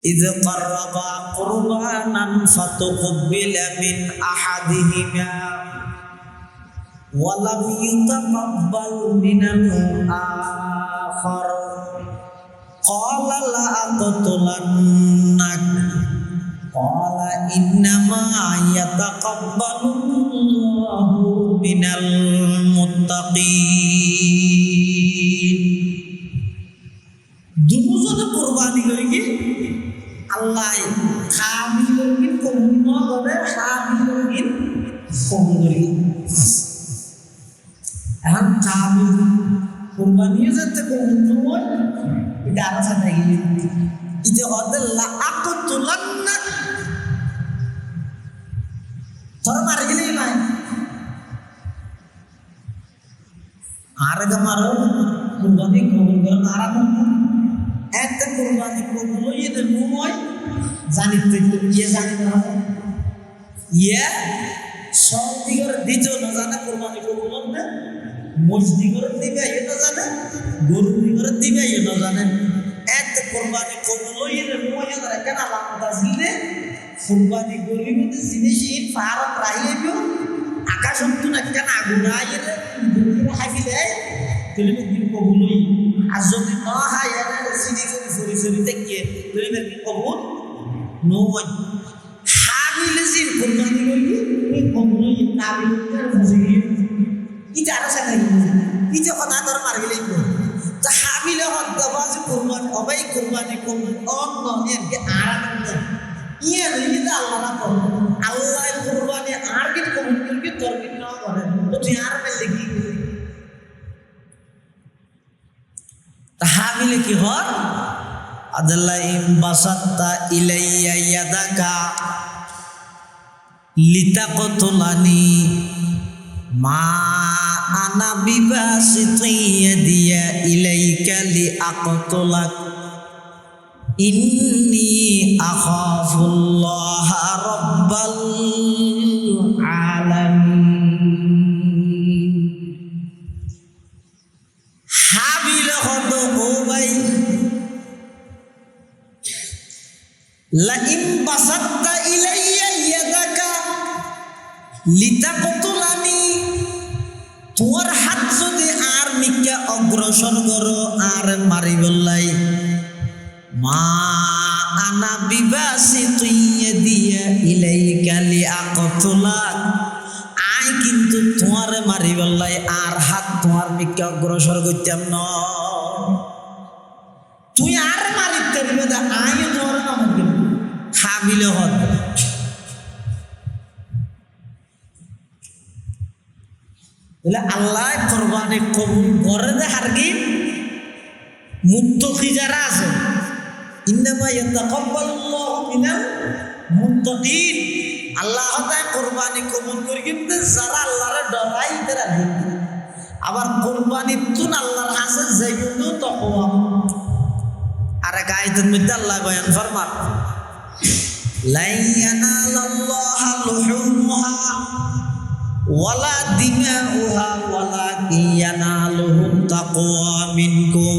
إذ قربا قربانا فتقبل من أحدهما ولم يتقبل من الآخر قال لأقتلنك قال إنما يتقبل الله من المتقين দুজনে কুরবানি করে কি আল্লাহ হামিলুল কবুল করে হামিলুল কবুল করে এখন হামিল কুরবানি যেতে কবুল হয় এটা আর সাথে গিয়ে ইতে অদল লা আকুতুলান্না তোরা মার গেলি নাই আর গমারো কুরবানি কবুল করে আর এত কুরবানি কবুল হইতে মুময় জানিতে ইয়ে জানি না ইয়ে সব দিগর দিছো না জানা কুরবানি কবুল হবে মসজিদর দিবে ইয়ে না জানে গরু দিগর দিবে ইয়ে না জানে এত কুরবানি কবুল হইতে মুময় না কেন আল্লাহ তাজিলে কুরবানি গরিব জিনিস ইন ফারাত রাইয়েও আকাশ তো না কেন আগুন আইরে দুনিয়া হাফিলে তুলি দিন কবুল হই আর যদি না হয় এর সিডি করে সরি থেকে তুলি কি কবুল নয় হামিলে জিন কুরবানি করবি এই কবুল হই নাবিলের বুঝি কি জানা সাথে কি যে কথা তোর মারবি লাগবে তো হামিলে হদ বাজ কুরবানি অবাই কুরবানি করবে অন্য এর কি আরাম ইয়ে নিতে আল্লাহ না কর আল্লাহ কুরবানি আর কি কবুল করবি তোর কি না করে তো তুই আর পেলে কি তাহাবিলে কি হয় আদাল্লাহিম বাসাত্তা ইলাইয়া ইয়াদাকা লিতাকতুলানি মা আনা বিবাসিতি ইয়াদিয়া ইলাইকা লিআকতুলাক ইন্নী আখাফুল্লাহ রাব্বাল আলামিন হাবিল হদ ও ভাই লাইন বাসাত্তা ইলাইয়া ইয়াদাকা লিতাকতুলানি তোর হাত যদি আর নিকে অগ্রসর করো আর মারিবলাই মা আনা বিবাসিতি ইয়াদিয়া ইলাইকা লিআকতুলাক আই কিন্তু তোমার মারিবলাই আর হাত তোমার মিকে অগ্রসর করতাম না তুই আর মারিতে দিবে না আই তোমার নাম হাবিলে হদ বলে আল্লাহ কুরবানি কবুল করে দে হারগি মুত্তাকি যারা আছে ইন্নামা ইয়াতাকাব্বালুল্লাহু মিনাল মুত্তাকিন আল্লাহ তাআলা কুরবানি কবুল করে কিন্তু যারা আল্লাহর ডরাইতে রাখে আবার কুরবানি তুন আল্লাহর কাছে যাইতো তাকওয়া আর এক আয়াতের মধ্যে আল্লাহ বয়ান ফরমান লা ইয়ানালাল্লাহু লুহুমুহা ওয়ালা দিমাউহা ওয়ালাকিন ইয়ানালুহু তাকওয়া মিনকুম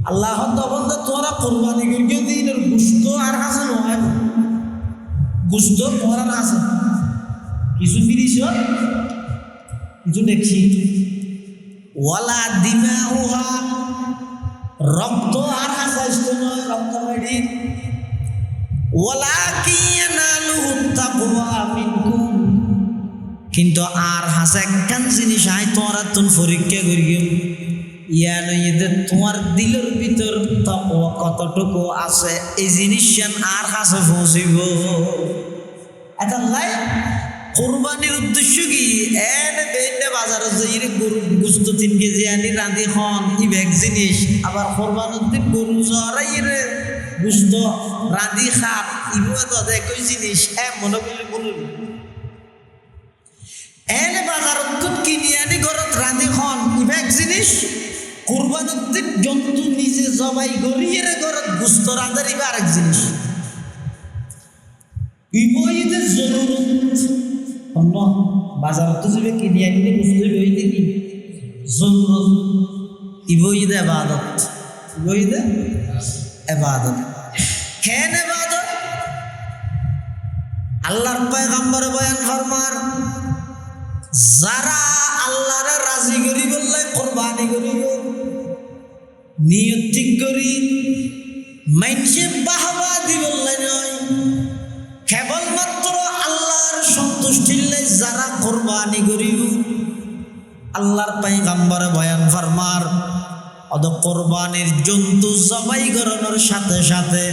আল্লাহ তাআলা তোরা কুরবানি করে দিনের গোশত আর হাসান হয় গোশত তোরা আছে কিছু ফিরিস কিছু দেখছি ওয়ালা দিমাউহা রক্ত আর হাসাইস নয় রক্ত মেডি ওয়ালাকিন ইয়ানালুহু তাকওয়া মিনকুম কিন্তু আর হাসা একখান জিনিস আই তোরা তুন পরীক্ষা করি ইয়াতে তোমার দিলের ভিতর তাকওয়া কতটুকু আছে এই জিনিস আর হাসে পৌঁছিব এটা লাই কুরবানির উদ্দেশ্য কি এনে বেনে বাজারে যাই গরু গোশত 3 কেজি আনি রাঁধি খন ই ব্যাগ জিনিস আবার কুরবানির দিন গরু জরাই রে গোশত রাঁধি খাত ইবো তো একই জিনিস মনে করলে বলুন এনে বাজারত কিনি আনি ঘরত রাঁধি খন ই ব্যাগ জিনিস কুরবানির দিন জন্তু নিজে জবাই করি এর ঘরত গোশত রাঁধারি আরেক জিনিস ইবইদের জরুরত অন্য বাজারত যাবে কিনি আনি গোশত হইতে কি জরুরত ইবইদে ইবাদত ইবইদে ইবাদত আল্লাহর পয়গম্বর বয়ান ফরমার যারা আল্লাহরে রাজি করি বললে কুরবানি করিব নিয়ত ঠিক করি মাইনসে বাহবা দি বললে নয় কেবলমাত্র আল্লাহর সন্তুষ্টির লাই যারা কুরবানি করিব আল্লাহর পয়গম্বর বয়ান ফরমার অদ কুরবানির জন্তু জবাই করানোর সাথে সাথে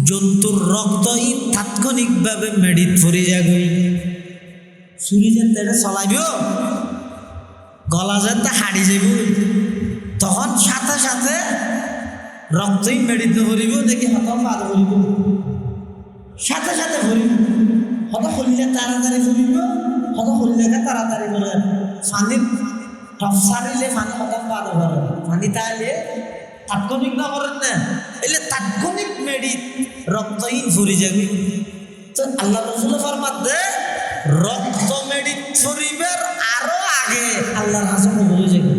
জন্তুর রক্তই তাৎক্ষণিকভাবে মেডিট ফুরি যাবে চুরি যেতে চলাইব গলা যেতে হাড়ি যাব তখন সাথে সাথে রক্তই মেডিতে ভরিব দেখি হত পার ভরিব সাথে সাথে ভরিব হত হলিলে তাড়াতাড়ি ভরিব হত হলিলেকে তাড়াতাড়ি করে পানির টপ সারিলে পানি হত পার করে পানি তাইলে তাৎক্ষণিক না করেন না এলে তাৎক্ষণিক মেডিট রক্তহীন ফুরি যাবে তো আল্লাহ রসুল ফরমাতে রক্ত মেডিট ফুরিবের আরো আগে আল্লাহর হাসান বলে যাবে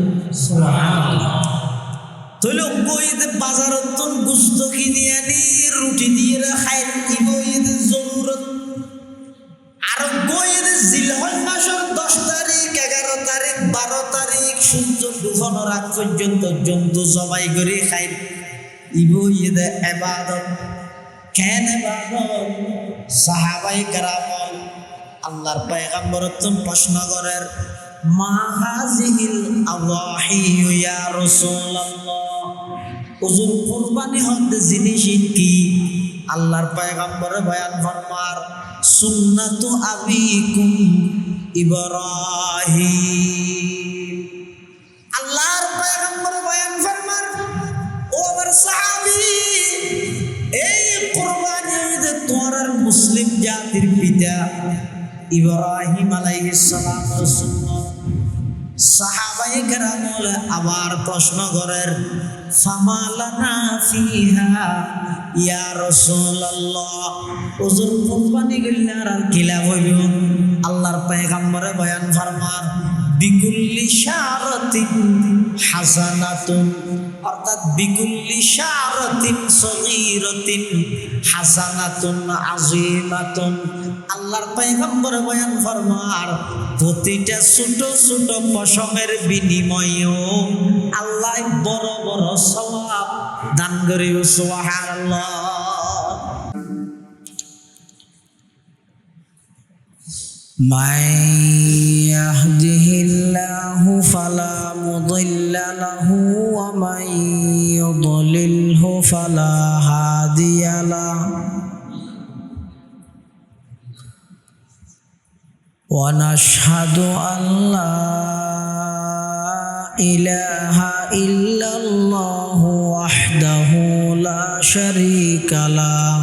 তৈল কইতে বাজারত গুস্ত কিনে আনি রুটি দিয়ে খাই দিব ঈদের জরুরত আর কইতে জিলহজ মাসের 10 তারিখ 11 তারিখ 12 তারিখ সূর্য ডুবানোর আগ পর্যন্ত জন্তু জবাই করে খাই দিব ঈদে ইবাদত কেন ইবাদত সাহাবায়ে কেরাম আল্লাহর পয়গম্বর প্রশ্ন করেন মা হাযিহিল আযাহি ইয়া রাসূলুল্লাহ হুজুর কুরবানি হতে জিনিস কি আল্লাহর পয়গম্বর বয়ান ফরমার সুন্নাতু আবিকুম ইব্রাহিম আল্লাহর পয়গম্বর বয়ান ফরমার ও আমার সাহাবী এই কুরবানি হতে তোমার মুসলিম জাতির পিতা ইব্রাহিম আলাইহিস সালামের সুন্নাত সাহাবায়ে কেরাম আবার প্রশ্ন করেন ফামালানা ফিহা ইয়া রাসূলুল্লাহ হুজুর কুরবানি গিলার আর কিলা হইল আল্লাহর পয়গম্বরে বয়ান ফরমান বিকুল্লি শারাতিন হাসানাতুন অর্থাৎ বিকুল্লি শারাতিন সগীরাতিন হাসানাতুন আযীমাতুন আল্লাহর পয়গম্বর বয়ান ফরমার প্রতিটা ছোট ছোট পশমের বিনিময়েও আল্লাহ বড় বড় সওয়াব দান করে সুবহানাল্লাহ মান ইয়াহদিহিল্লাহু ফালা মুদিল্লা লাহু ওয়া মান ইউদ্লিলহু ফালা হাদিয়া লাহু ونشهد أن لا إله إلا الله وحده لا شريك له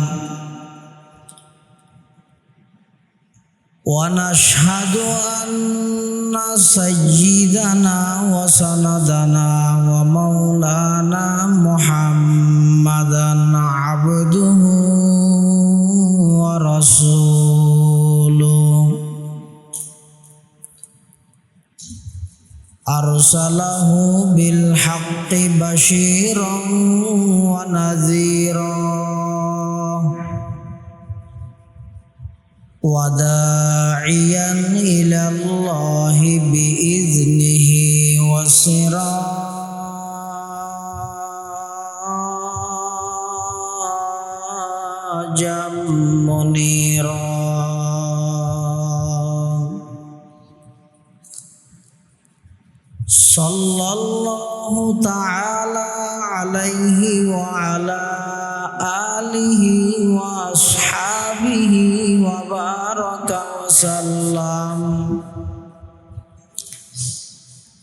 ونشهد أن سيدنا وسندنا ومولانا محمدا عبده ورسوله أرسله بالحق بشيرا ونذيرا وداعيا إلى الله بإذنه وسراجا منيرا صلى الله تعالى عليه وعلى آله وأصحابه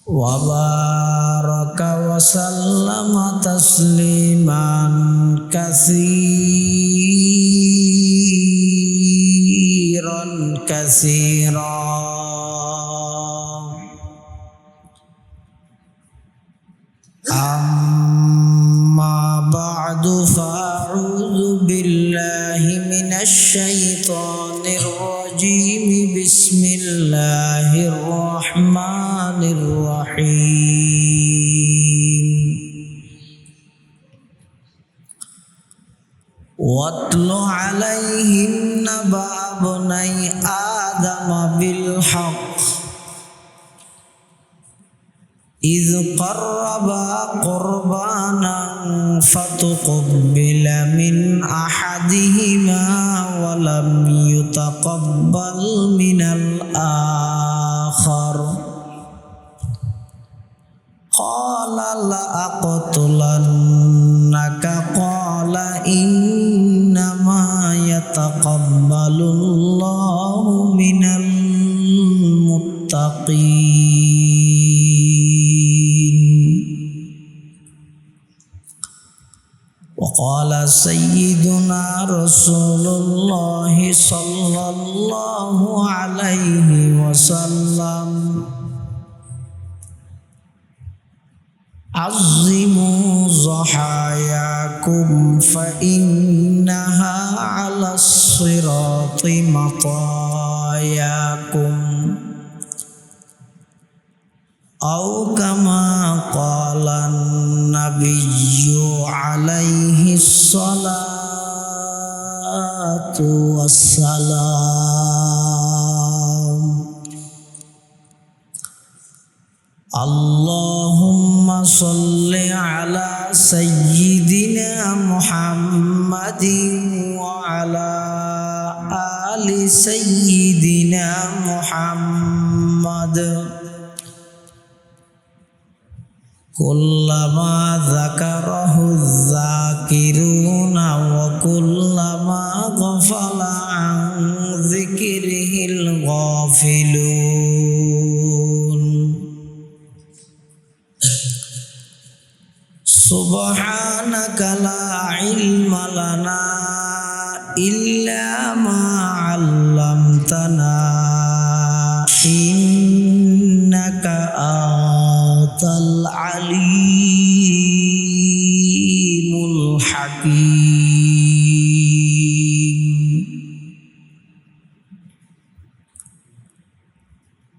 وبارك وسلم تسليما كثيرا أما بعد فأعوذ بالله من الشيطان الرجيم بسم الله الرحمن الرحيم واتل عليهم نبأ ابني آدم بالحق إذ قربا قربانا فتقبل من أحدهما ولم يتقبل من الآخر قال لأقتلنك قال إنما يتقبل الله من المتقين وقال سيدنا رسول الله صلى الله عليه وسلم عظموا ضحاياكم فإنها على الصراط مطاياكم أو كما قال النبي عليه الصلاة والسلام اللهم صل على سيدنا محمد وعلى آل سيدنا محمد كلما ذكره الذاكرون وكلما غفل عن ذكره الغافلون سبحانك لا علم لنا إلا ما علمتنا إنك أنت العليم الحكيم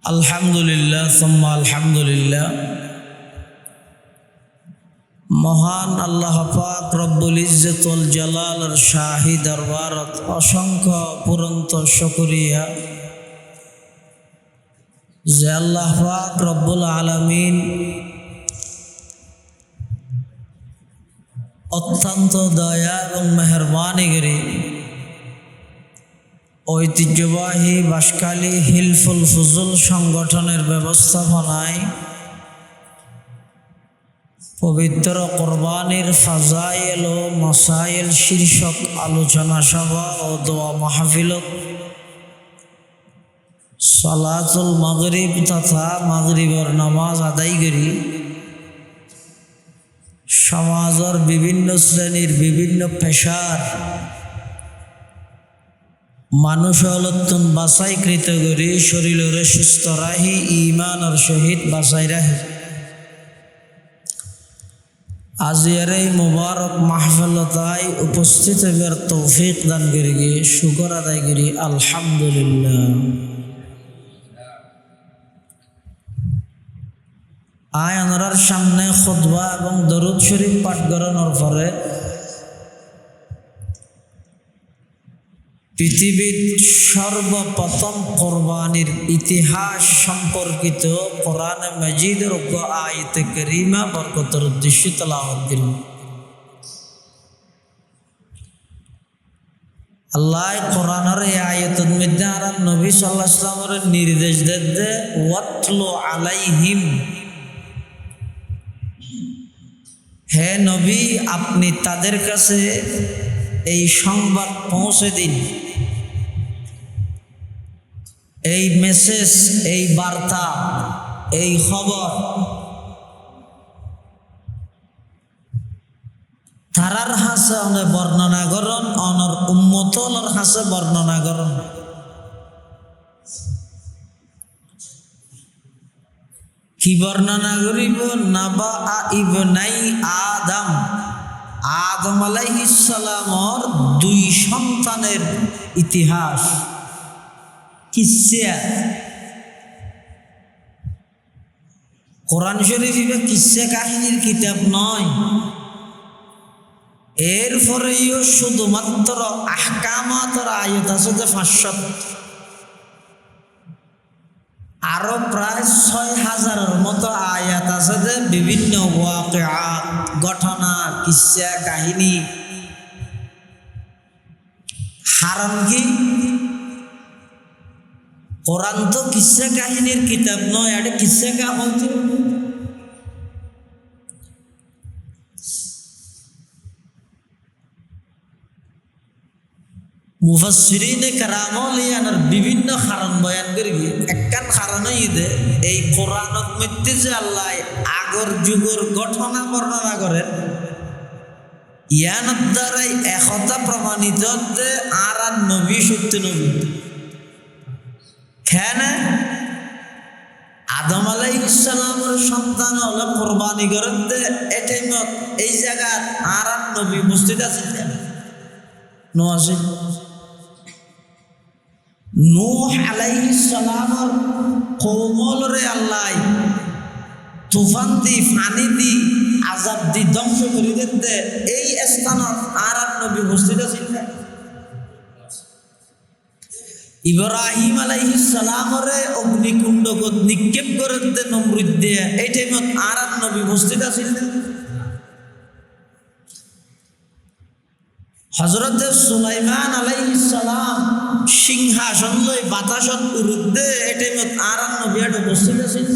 الحمد لله ثم الحمد لله মহান আল্লাহ পাক রব্বুল ইজ্জতুল জালালের শাহী দরবারত অসংখ্য পুরন্ত শুকরিয়া যে আল্লাহ পাক রব্বুল আলামিন অত্যন্ত দয়া এবং মেহেরবানি করে ঐতিহ্যবাহী বাঁশখালী হিলফুল ফুজুল সংগঠনের ব্যবস্থাপনায় পবিত্র কোরবানির ফাজাইল ও মাসাইল শীর্ষক আলোচনা সভা ও দোয়া মাহফিলত সালাতুল মাগরিব তথা মাগরিবের নামাজ আদায় করি সমাজের বিভিন্ন শ্রেণীর বিভিন্ন পেশার মানুষ হলতুন বাছাইকৃত করি শরীরের সুস্থ রাহি ইমানের সহিত বাছাই রাহি আজিয়ার এই মুবারক মাহফিলতায় উপস্থিত হবার তৌফিক দান করে গিয়ে শুকর আদায় করি আলহামদুলিল্লাহ। আয় আনার সামনে খুতবা এবং দরুদ শরীফ পাঠ করানোর পরে পৃথিবীর সর্বপ্রথম কোরবানির ইতিহাস সম্পর্কিত কোরআন মাজিদের আয়াতে কারিমা বরকতের উদ্দেশ্যে তেলাওয়াত করি। আল্লাহ কোরআনের এই আয়াতের মধ্যে আর নবী সাল্লাল্লাহু আলাইহি ওয়াসাল্লামের নির্দেশ দেন ওয়াতলু আলাইহিম, হে নবী আপনি তাদের কাছে এই সংবাদ পৌঁছে দিন, এই মেসেজ, এই বার্তা, এই খবর তারার হাসে অনে বর্ণনা করুন, অনর উম্মতলর হাসে বর্ণনা করুন। কি বর্ণনা করিব? নাবা ইবনাই আদম, আদম আলাইহিস সালামর দুই সন্তানের ইতিহাস, কিসসা। কোরআন শরীফ কিসসা কাহিনীর কিতাব নয়, এরপরেও শুধুমাত্র আহকামাতের আয়াত আছে যে 500, আরো প্রায় 6000-এর মতো আয়াত আছে যে বিভিন্ন ওয়াকিয়া, ঘটনা, কিসসা, কাহিনী। হারাম কি? কোরআন তো কিসসা কাহিনীর কিতাব নয়, এটা কিসসা কাহিনী। মুফাসসিরিনে কেরামলিয়ানের বিভিন্ন কারণ বয়ান করি। একখান কারণ ইদে এই কোরআনত মধ্যে যে আল্লাহ আগর যুগের ঘটনা বর্ণনা করেন, ইয়ানের দ্বারাই একথা প্রমাণিত যে আর নবী সত্য নবী। কেন? আদম আলাইহিস সালামের সন্তান হলো কোরবানি করেন যে এটাই মত এই জায়গার আর নবী উপস্থিত আছেন কেন? নয় নূহ আলাইহিস সালামের কওমরে আল্লাহ তুফান দি, পানি দি, আযাব দি ধ্বংস করে দিতে এই স্থানত আর নবী উপস্থিত আছেন কেন? ইব্রাহিম আলাইহিস সালামরে অগ্নিকুণ্ড নিক্ষেপ করে দিতে নমরুদ দিয়ে এই টাইমত আর নবী উপস্থিত আছেন। হযরত সুলাইমান আলাইহিস সালাম সিংহাসন লই বাতাসত উড়ুদে এই টাইমত আর নবী উপস্থিত আছেন।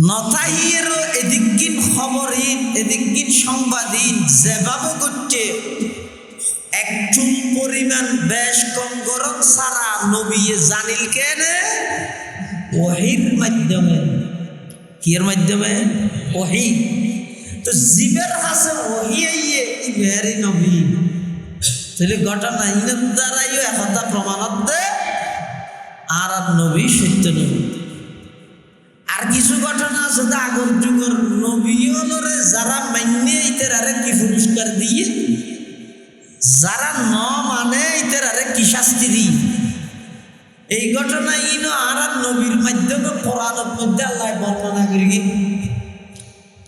নতাহির এদিকিন খবরিন, এদিকিন সংবাদিন যেভাবে করছে একচুল পরিমাণ বেশ কম গরম সারা নবী জানিল কেন? ওহীর মাধ্যমে। কির মাধ্যমে? ওহী। তো জীবের কাছে ওহী আইয়ে ইবেরি নবী, তাহলে ঘটনা ইনের দ্বারাই একথা প্রমাণত দে আর নবী সত্য নবী। আর কিছু ঘটনা আছে যে আগর যুগের নবীরে যারা মান্য ইতারে কি পুরস্কার দিয়ে, যারা ন মানে ইতারে কি শাস্তি দিয়ে। এই ঘটনা ইনো আর নবীর মাধ্যমে কোরআনের মধ্যে আল্লাহ বর্ণনা করি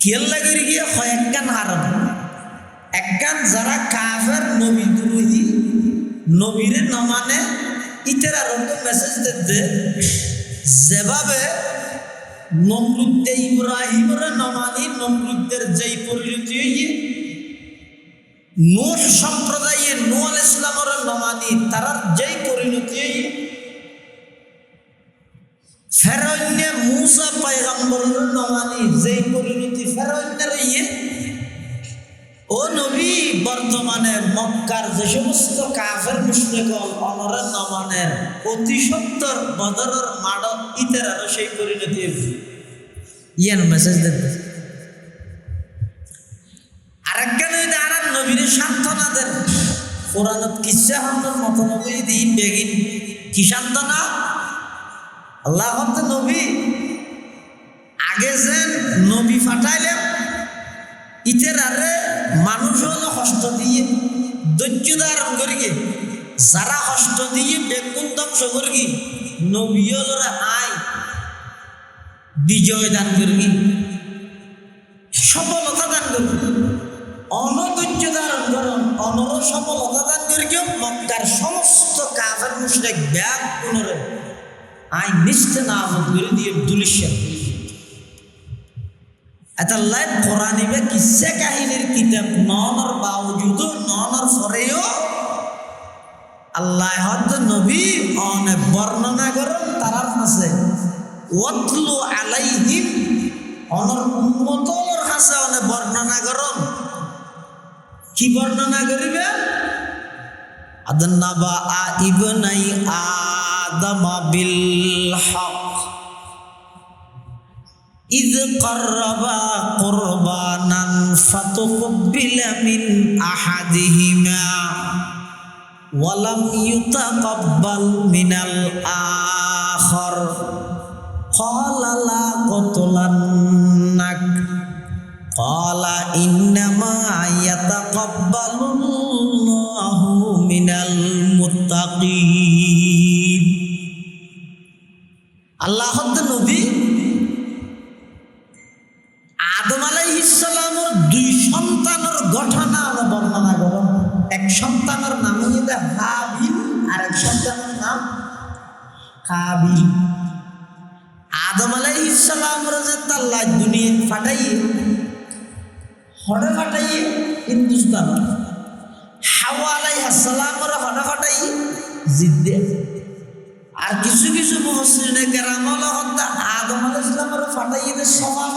কেল্লা করি গিয়ে হয় একখান হারাম, একখান যারা কাফের নবী দ্রোহী, নবীরে ন মানে ইতারা রকম মেসেজ দিতে যেভাবে নমরুদ্দে ইব্রাহিমরে নমানি নমরুদ্দের যেই পরিণতি হইয়ে, নূহ সম্প্রদায়ে নূহ আলাইহিস সালামের নমানি তারার যেই পরিণতি হইয়ে, ফেরাউনে মূসা পয়গম্বরের নমানি যেই পরিণতি ফেরাউনের হইয়ে, ও নবী বর্তমানে মক্কার যে সমস্ত কাফের মুশরিকগণ অনরের নমানের অতি সত্তর বদরের মাডত ইতারারও সেই পরিণতি ইয়ান মেসেজ দিতে। আরেকখানে আর নবীর সান্ত্বনা দেন কোরআনত কিসসা হামদের মত নবী দিন বেগিন কি সান্ত্বনা? আল্লাহ হতে নবী আগে যে নবী ফাটাইলেন ইতারারে মানুষ হলো কষ্ট দিয়ে ধৈর্য ধারণ করি গে, যারা কষ্ট দিয়ে বেগুন ধ্বংস করি নবী হলো আয় বিজয় দান করি, সফলতা দান করি, অনধৈর্য ধারণ করুন, অনর সফলতা দান করি কেউ মক্কার সমস্ত কাফের মুশরিক ব্যাগ পুনরে আই নিশ্চে না করে দিয়ে দুলিশা। এটা লাইভ কোরআনিবে কিসসা কাহিনীর কিতাব ননর বাউজুদ ননর পরেও আল্লাহ হদ নবী অনেক বর্ণনা করেন তারার কাছে ওয়াতলু আলাইহিম অনর উম্মতর কাছে অনেক বর্ণনা করেন। কি বর্ণনা করিবে? আদনাবা ইবনাই আদম বিল হক إذ قربا قربانا فتقبل من أحدهما ولم يتقبل من الآخر قال لا قتلنك قال إنما يتقبل الله من المتقين। আল্লাহ নবী আদম আলাইহিস সালামের দুই সন্তানের ঘটনা সন্তানের নাম হইতে হাবিল, আর এক সন্তানের নাম কাবিল। আদম আলাইহিস সালামের যে তাল্লা দুনিয়া ফাটাইয়ে হড়ে ফাটাইয়ে হিন্দুস্তান, হাওয়া আলাইহিস সালামের হড়ে ফাটাইয়ে জিদ্দে। আর কিছু কিছু মুফাসসিরিনে কেরাম হলো আদম আলাইহিস সালামের ফাটাইয়ে দে সফা,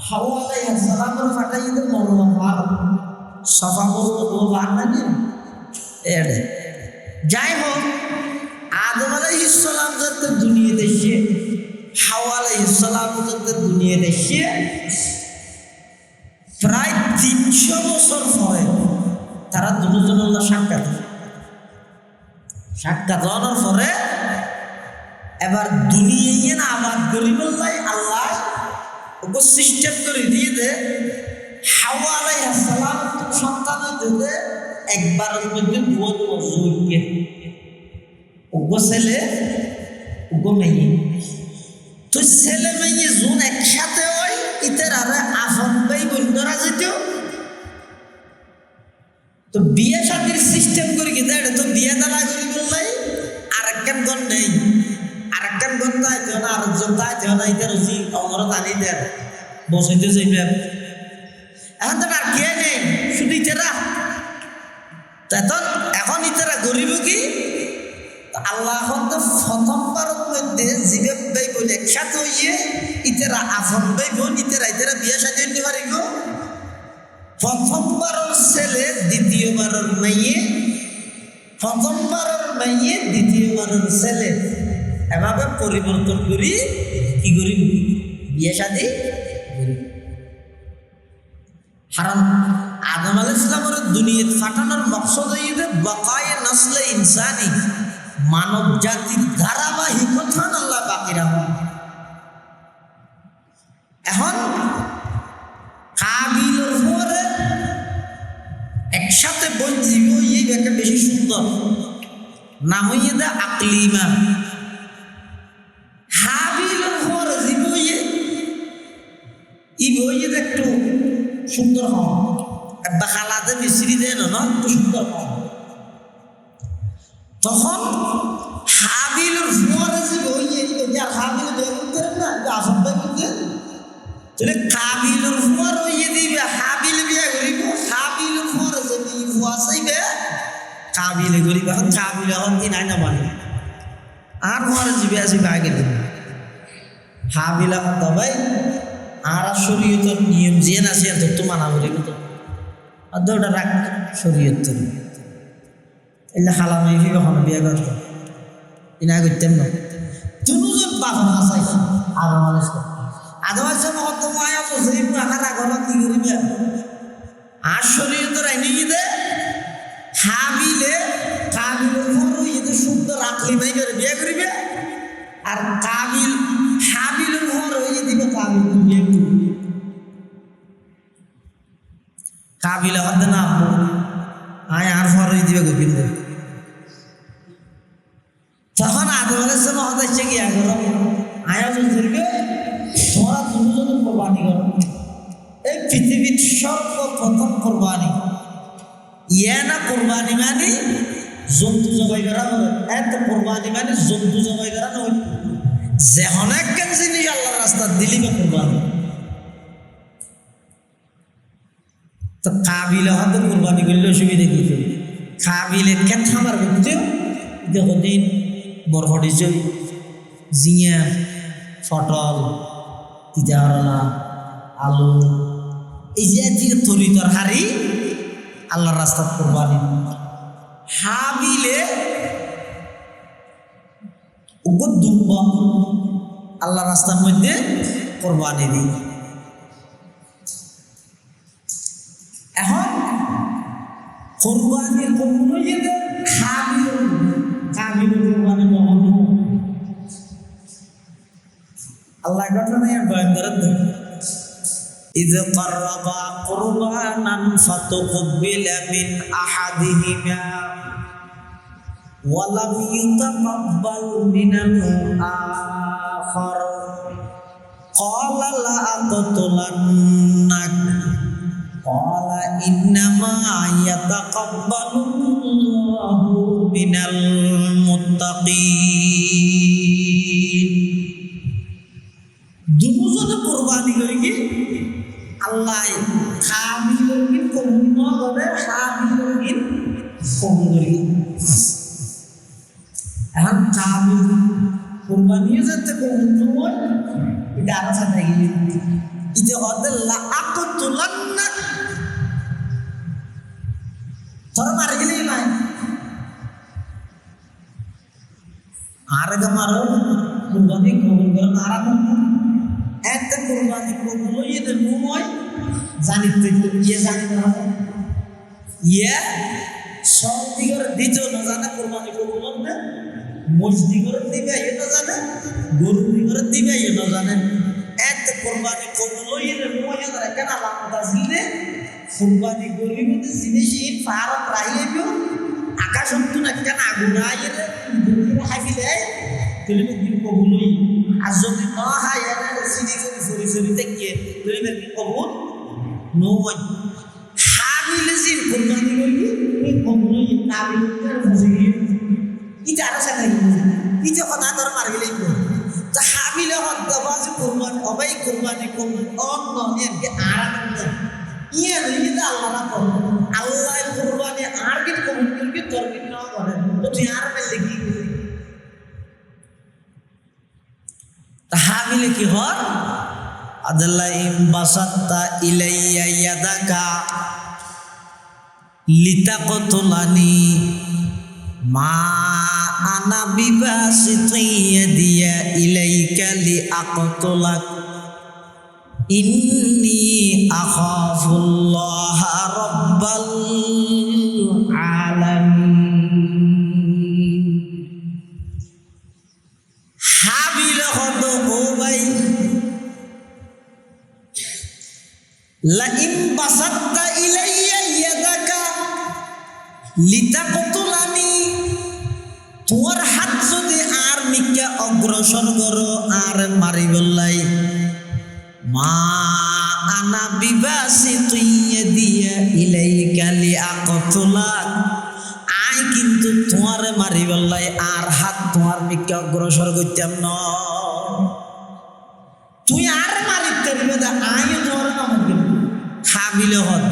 হাওয়া আলাইহিস সালামের ফাটাইয়ে দে মরওয়া, সফা মরওয়া বানানি এড়ে। যাই হোক, আদম আলাইহিস সালাম যত দুনিয়াতে এসে, হাওয়া আলাইহিস সালাম যত দুনিয়াতে এসে প্রায় 300 বছর পরে তারা দুজন সাক্ষাৎ হওয়ার পরে এবার দুনিয়ায় না আবার গরিবল্লাই আল্লাহ ওকে সিস্টেম করে দিয়ে দে। হাওয়া আলাইহিস সালাম সন্তান দিতে একবারের মধ্যে বহুত অযোগ্য, ওগো ছেলে ওগো মেয়ে, তো ছেলে মেয়ে জোন একসাথে হয় ইতের আরে আফন ভাই বন্ধুরা যেত। তো বিয়ে শাদীর সিস্টেম করে কি দেয়, তো বিয়ে দালা করি বললাই আরেকখান গণ নেই, আরেকখান গণ তাইতে না, আরেকজন তাইতে না, ইতার জি অমর টানি দেয় বসাইতে যাইবে। এখন তো আর কে নেই, শুধু ইতেরা। এখন ইতেরা গরিব কি আল্লাহ প্রথমবারের মধ্যে জীবে ভাই বোন একসাথে হইয়ে ইতেরা আফন ভাই বোন ইতেরা বিয়ে সাথে হইতে পারিব। প্রথমবারের ছেলে দ্বিতীয়বারের মেয়ে, প্রথমবারের মেয়ে দ্বিতীয়বারের ছেলে, এভাবে পরিবর্তন করি কি করি বিয়ে শাদী করি। হারাম আদম আলাইহিস সালামের দুনিয়াত ফাটানোর মকসদ হইছে বাকায়ে নসলে ইনসানি, মানব জাতির ধারাবাহিকতা আল্লাহ বাকি রাখা। এখন কাবিলের পরে একসাথে বঞ্চিব এই একটা বেশি সুন্দর নাম হইয়ে দে আকলিমা। হাবিলের পরে জীব হইয়ে ই বইয়ে একটু সুন্দর হন, বা খালাতে মিশ্রি দেন না একটু সুন্দর হন। তখন হাবিলের পরে জীব হইয়ে আর হাবিল বের করেন না, আসন বের করতে তাহলে কাবিলের পর হইয়ে দিবে হাবিল বিয়ে করিব। হাবিলের পরে যে বিয়ে চাইবে কাবিলে করিব। এখন কাবিল এখন কি নাই না মানে আর পরে জীবে আসিবে আগে দিবে হাবিল। এখন ভাই আর শরীয়তের নিয়ম যে আছে এত তো মানা করিব, তো আর ওটা রাখ শরীয়ত এলে খালা মেয়ে ফিবে এখন বিয়ে করতো ইনা করতাম না। দুজন বাবা চাইছে আদম আলাইহিস সালাম, আদম আলাইহিস সালাম কত মায়া তো সেই আকার আগলা কি করিবে আর শরীয়তের আইনি দে হাবিলে কাবিলের পর ইতে সুন্দর আকলি ভাই করে বিয়ে করিবে। আর কাবিল হাবিলের পর হইয়ে দিবে কাবিল বিয়ে করবে। কাবিল হতে না আয় আর পর হইয়ে দিবে গোবিন্দ। তখন আদম আলাইহিস সালাম হতাইছে কি আগে আয়োজন করবে তোমরা দুজন কোরবানি করো। এই পৃথিবীর সর্বপ্রথম কোরবানি ইয়ে না কোরবানি মানে জন্তু জবাই করা হবে, এত কোরবানি মানে জন্তু জবাই করা নয়। যে অনেক জিনিস আল্লাহর রাস্তা দিলি বা কোরবানি। তো কাবিলে হয়তো কোরবানি করলে অসুবিধা কিছু কাবিলের ক্ষেত্রে আমার বুঝতে দেখো দিন বরফটি জিঙা পটল তিতাহরলা আলু এই যে তরি তরকারি আল্লাহর রাস্তা কোরবানি। হাবিলে দুব্ব আল্লাহর রাস্তার মধ্যে কোরবানি দিই। এখন কোরবানির কোরবানি আল্লাহ ঘটনায় ভয়ঙ্কর। إذ قربا قربانا فتقبل من أحدهما ولم يتقبل من الآخر قال لأقتلنك قال إنما يتقبل الله من المتقين দুজনে কুরবানি করে কি আল্লাহ হামিলের কি কবুল করে হামিলের কি কবুল করে এখন হামিল কুরবানি যেতে কবুল হয় এটা আর সাথে গিয়ে এটা হতে লা আকুতুলান্না তোরা মার গেলি নাই আরেক মারো কুরবানি কবুল করে আরাম এত কুরবানি কবুল হইতে মুময় জানিতে ইয়ে জানি না ইয়ে সব দিগর দিছো না জানা কুরবানি কবুল হবে মসজিদর দিবে ইয়ে না জানে গরু দিগর দিবে ইয়ে না জানে এত কুরবানি কবুল হইতে মুময় ধরে কেন আলাদা জিলে কুরবানি গরিব জিনিস ইন ফারাত রাইয়েও আকাশ তো না কেন আগুন আইরে দুনিয়া হাফিলে তুলি দিন কবুল হই আর যদি না হয় এর সিডি করে সরি সরি থেকে তুলি কি কবুল নয় হামিলে জিন কুরবানি করবি এই কবুল হই নাবিল বুঝি কি জানা সাথে কি যে কথা তোর মারবি লাগবে তো হামিলে হদ বাজ কুরবানি অবাই কুরবানি কবুল অন্য এর কি আরাম ইয়ে এটা আল্লাহ না করে আল্লাহ কুরবানি আর কি কবুল করবি তোর কি না করে তো তুই আর পেলে কি তাহাবিলে কি হয় আদাল্লাহিম বাসাত্তা ইলাইয়া ইয়াদাকা লিতাকতুলানি মা আনা বিবাসিতি ইয়াদিয়া ইলাইকা লিআকতুলাক ইন্নী আখাফুল্লাহ রাব্বাল আলামিন হাবিল হদ ও ভাই লাইন বাসাত্তা ইলাইয়া ইয়াদাকা লিতাকতুলানি তোর হাত যদি আর নিকে অগ্রসর করো আর মারিবলাই মা আনা বিবাসিতি ইয়াদিয়া ইলাইকা লিআকতুলাক আই কিন্তু তোমার মারিবলাই আর হাত তোমার মিকে অগ্রসর করতাম না তুই আর মারিতে দিবে না আই তোমার নাম হাবিলে হদ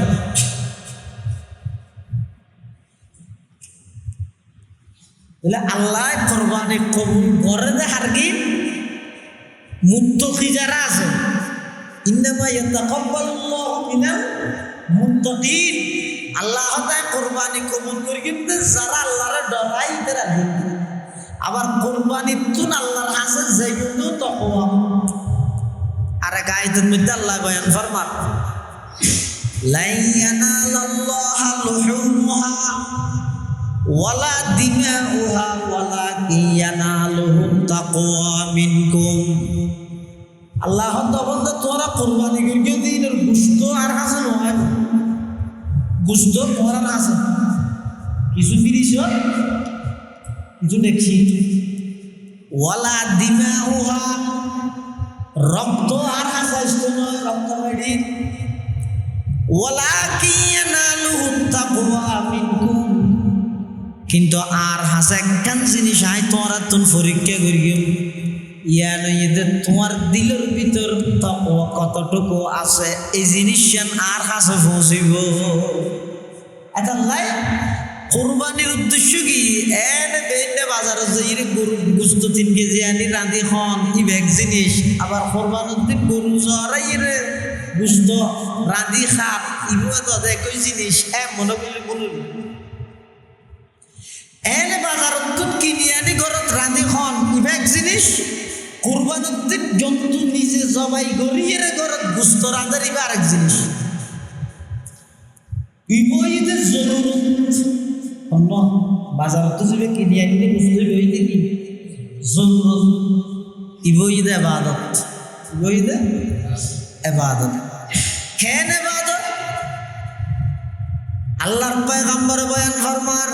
বলে আল্লাহ কুরবানি কবুল করে দে হারগি মুত্তাকি যারা আছে ইন্নামা ইয়াতাকাব্বালুল্লাহু মিনাল মুত্তাকিন আল্লাহ তাআলা কুরবানি কবুল করে কিন্তু যারা আল্লাহর ডরাইতে রাখে আবার কুরবানি তুন আল্লাহর কাছে যাইতো তাকওয়া আর এক আয়াতের মধ্যে আল্লাহ বয়ান ফরমান লা ইয়ানালাল্লাহু লুহুমুহা ওয়ালা দিমাউহা ওয়ালাকিন ইয়ানালুহু তাকওয়া মিনকুম আল্লাহ তাআলা তোরা কুরবানি করে দিনের গোশত আর হাসন হয় গোশত তোরা না আছে কিছু ফিরিস কিছু দেখছি ওয়ালা দিমাউহা রক্ত আর হাসাইছ নয় রক্ত বাড়ি ওয়ালাকিন ইয়ানালুহু তাকওয়া মিনকুম কিন্তু আর হাসা একখান জিনিস আই তোরা তুন পরীক্ষা করি তোমার দিলের ভিতর তাকওয়া কতটুকু আছে এই জিনিস আর হাসে পৌঁছিব এটা লাই কুরবানির উদ্দেশ্য কি এনে বেনে বাজারে যাই গরু গোশত 3 কেজি আনি রাঁধি খন ই ব্যাগ জিনিস আবার কুরবানির দিন গরু জরাই রে গোশত রাঁধি খাপ ইবুয়া তো একই জিনিস মনে করলে বলুন এনে বাজারত কিনি আনি ঘরত রাঁধি খন ই ব্যাগ জিনিস কুরবানির দিন জন্তু নিজে জবাই করি এর ঘরত গোশত রাঁধারি আরেক জিনিস ইবইদের জরুরত অন্য বাজারত যাবে কিনি আনিলে গোশত হইতে কি জরুরত ইবইদ ইবাদত ইবইদ ইবাদত কেন ইবাদত আল্লাহর পয়গম্বর বয়ান ফরমান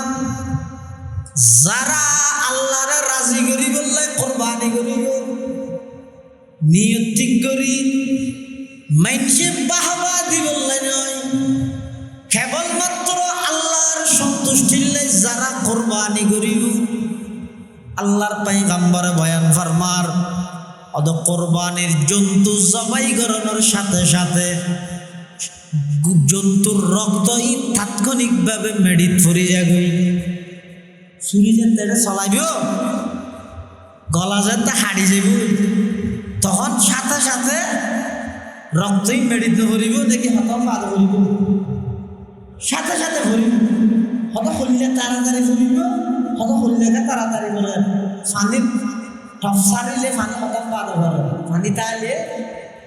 যারা আল্লাহরে রাজি করি বললে কুরবানি করিব নিয়ত ঠিক করি মাইনসে বাহবা দি বললে নয় আল্লাহর পয়গম্বর বয়ান ফরমার অদ কোরবানির জন্তু জবাই করানোর সাথে সাথে জন্তুর রক্তই তাৎক্ষণিকভাবে মেডিট ফুরি যাবে চুরি যেতে চলাইব গলা যেতে হাড়ি যাব তখন সাথে সাথে রক্তই মেডিতে ভরিব দেখি হত বাদ ভরিব সাথে সাথে ভরিব হত হলিলে তাড়াতাড়ি ভরিব হত হলিলেকে তাড়াতাড়ি করে পানির টপ সারিলে পানি হত বাদ ভরে পানি তাহলে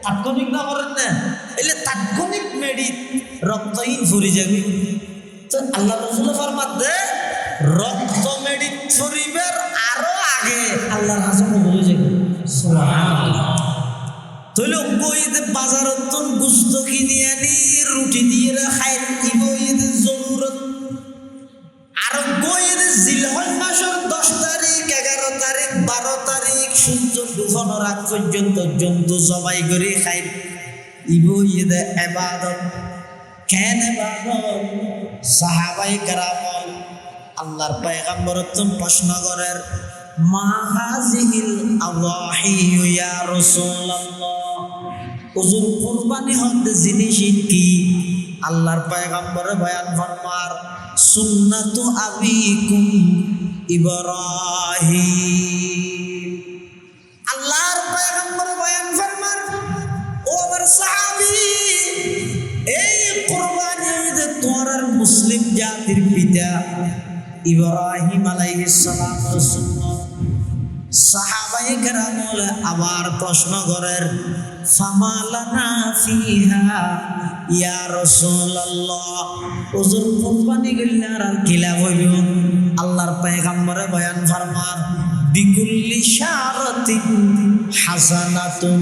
তাৎক্ষণিক না করেন না এলে তাৎক্ষণিক মেডিট রক্তহীন ভরি যাবে তো আল্লাহ রসুল ফরমাতে রক্ত মেডিট ভরিবের আরো আগে আল্লাহর হাসান ভরে যাবে সুবহানাল্লাহ তইলে কইতে বাজারত গুস্ত কিনে আনি রুটি দিয়ে খাই দিব এদের জরুরত আর কইতে জিলহজ মাসের 10 তারিখ 11 তারিখ 12 তারিখ সূর্য ডুবানোর আগ পর্যন্ত জন্তু জবাই করে খাই দিব এদের ইবাদত কেন ইবাদত সাহাবায়ে কেরাম আল্লাহর পয়গম্বর প্রশ্ন করেন মা হাযিহিল আযাহি ইয়া রাসূলুল্লাহ হুজুর কুরবানি হতে জিনিস কি আল্লাহর পয়গম্বর বয়ান ফরমার সুন্নাতু আবিকুম ইব্রাহিম আল্লাহর পয়গম্বর বয়ান ফরমার ও আমার সাহাবী এই কুরবানি হতে তোমার মুসলিম জাতির পিতা ইব্রাহিম আলাইহিস সালামের সুন্নাত সাহাবায়ে কেরাম আবার প্রশ্ন করেন ফামালানা ফিহা ইয়া রাসূলুল্লাহ হুজুর কুরবানি গিলার আর কিলা হইল আল্লাহর পয়গম্বরে বয়ান ফরমান বিকুল্লি শারাতিন হাসানাতুন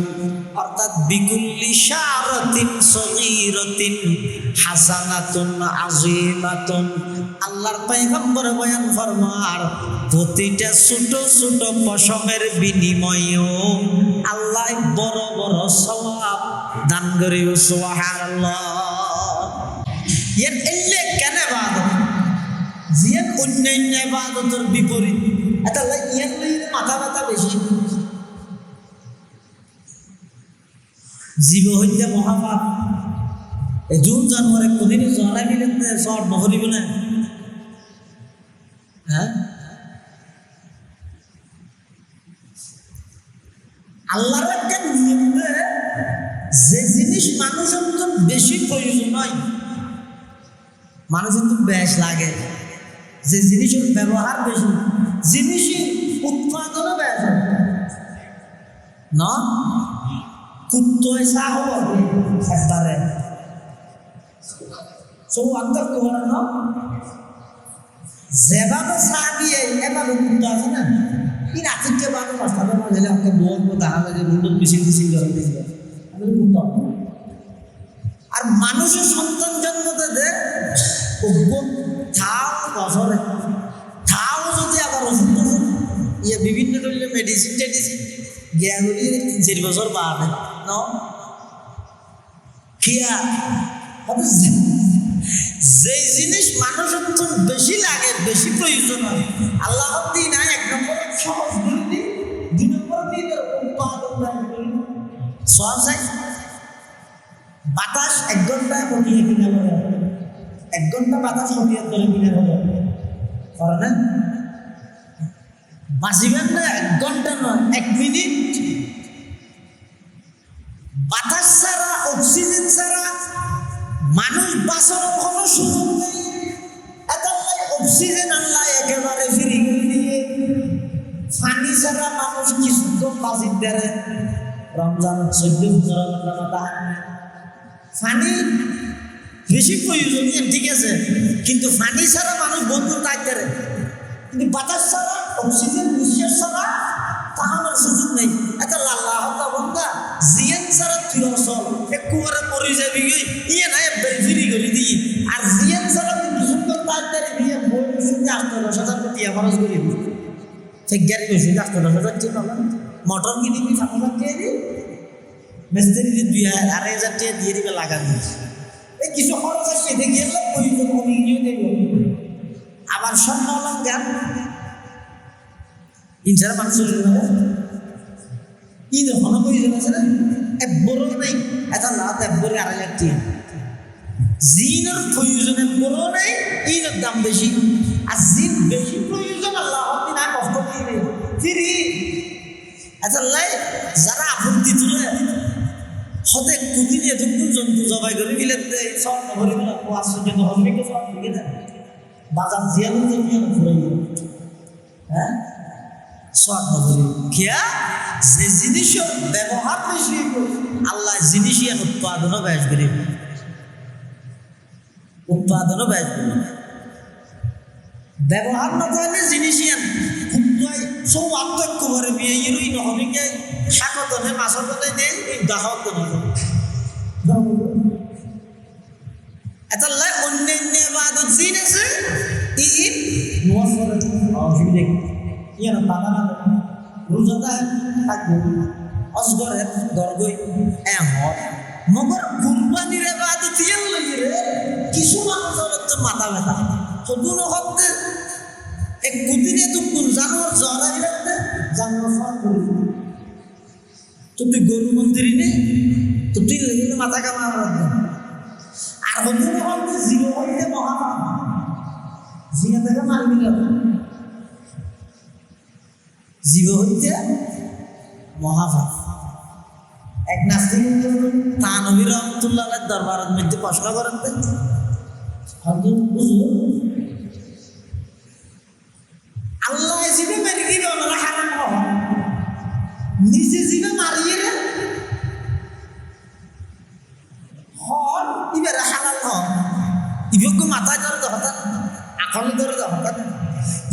অর্থাৎ বিকুল্লি শারাতিন সগীরাতিন হাসানাতুন আযীমাতুন আল্লাহর পয়গম্বর বয়ান ফরমার প্রতিটা ছোট ছোট পশমের বিনিময়েও আল্লাহ বড় বড় সওয়াব দান করে সুবহানাল্লাহ এর এলে কেন ইবাদত জিয়ান অন্যান্য ইবাদতের বিপরীত এটা ইয়ার মাথা ব্যথা বেশি জীব হইতে মহাপাপ এই জুন জানুয়ারি কোনদিন জনা গেলে সব নহরিব না হ্যাঁ আল্লাহর একটা নিয়ম যে জিনিস মানুষের তো বেশি প্রয়োজন হয় মানুষের তো বেশ লাগে যে জিনিসের ব্যবহার বেশি জিনিসই উৎপাদনও বেশ না কুত্তয় চাহ একবারে সব আন্তর তোমার না যেভাবে চাহ দিয়ে এভাবে কুত্ত আছে না কি রাত্রিকে বানো রাস্তাতে গেলে আমাকে দোয়ার মতো দেখা যায় রুডুর মিছিল মিছিল করে দিয়েছিল আমি কুত্ত আর মানুষের সন্তান জন্ম দেয় থাও বছরে থাও যদি আবার ওষুধ টষুধ ইয়ে বিভিন্ন ধরনের মেডিসিন টেডিসিন গিয়া করি 3-4 বছর বাড়ে ন খিয়া যেই জিনিস মানুষের তো বেশি লাগে বেশি প্রয়োজন হয় আল্লাহ দিন এক নম্বর সহজ করে দিই 2 নম্বর দিন সব চাই বাতাস 1 ঘন্টায় কমিয়ে কিনা বলে 1 ঘন্টা বাতাস কমিয়ে করে কিনা বলে করে না বাঁচিবেন না 1 ঘন্টা নয় 1 মিনিট বাতাস ছাড়া অক্সিজেন ছাড়া মানুষ বাঁচানোর কোনো সুযোগ নেই এতলাই অক্সিজেন আল্লাহ একেবারে ফ্রি করে দিয়ে পানি ছাড়া মানুষ কিছুক্ষণ বাঁচিত দেয় রমজান 14 ঘন্টা পানি বেশি প্রয়োজনীয় ঠিক আছে কিন্তু পানি ছাড়া মানুষ বন্ধু থাকতে পারে কিন্তু বাতাস ছাড়া অক্সিজেন নিঃশ্বাস ছাড়া তাহানোর সুযোগ নেই এত লাল্লাহ বন্ধা জিয়ান ছাড়া তিরসল একেবারে মরে যাবি ইয়ে নাই ফ্রি করে দিই আর জিয়ান ছাড়া কিন্তু সুন্দর তাড়াতাড়ি দিয়ে বই শুনতে 8-10,000 টাকা খরচ করে দিই ঠিক গাড়ি বেশি 8-10,000 টাকা মোটর কিনে দিই 7,000 টাকা দিই মিস্ত্রি 2,000-2,500 টাকা দিয়ে দিবে লাগাবি এই কিছু খরচ আসছে দেখে গেলে প্রয়োজন কমিয়ে দেব আবার সব নলাম গান ইনসার মানুষ ই যখন প্রয়োজন আছে না এক বড় নেই এটা লাভ এক বড় 2,500,000 টাকা জিনের প্রয়োজনে বড় নেই ইনের দাম বেশি আর জিন বেশি প্রয়োজন আল্লাহ দিন আর কষ্ট দিবে ফিরি এটা লাই যারা আপত্তি তুলে হতে কুদিন এতক্ষণ জন্তু জবাই করে মিলে সব ভরে গেল আশ্চর্য হজমিকে সব ভেঙে দেয় বাজার জিয়ানো জিয়ানো ঘুরে গেল হ্যাঁ স্বর্ণ ভরে খেয়া যে জিনিসের ব্যবহার বেশি আল্লাহ জিনিসই উৎপাদনও ব্যাস করে উৎপাদনও ব্যাস করে ব্যবহার না করলে জিনিসই সব আত্মক্য ভরে বিয়ে ইরুই নহমিকে শাকতনে মাছের কথা দেয় দেখাও তো এটা লাই অন্যান্য বাদত জিন আছে ই অসুবিধা ইয়ার বাধা না রোজাদা থাকবে অসগরে দরগই মগর কুরবানির ইবাদত ইয়াল রে কিছু মানুষের তো মাথা ব্যথা শুধু নহতে এক কুদিনে তো কোন জানোয়ার জরা গেলে জানোয়ার ফান করি তো তুই গরু মন্দিরে নে তো তুই লেগে মাথা কামা আর হতে নহতে জীব হইতে মহাপাপ জিয়া থেকে মারবি না জীব হইতে মহাপাপ এক নাস্তিক তানবী রহমতুল্লাহ দরবারের মধ্যে প্রশ্ন করেন হয়তো বুঝলো আল্লাহ জীবে মেরে দিবে ওনারা হারাম হওয়া নিজে জীবে মারিয়ে রে হন ইবেরা হালাল হন ইবকে মাথায় ধরে হঠাৎ আকলে ধরে হঠাৎ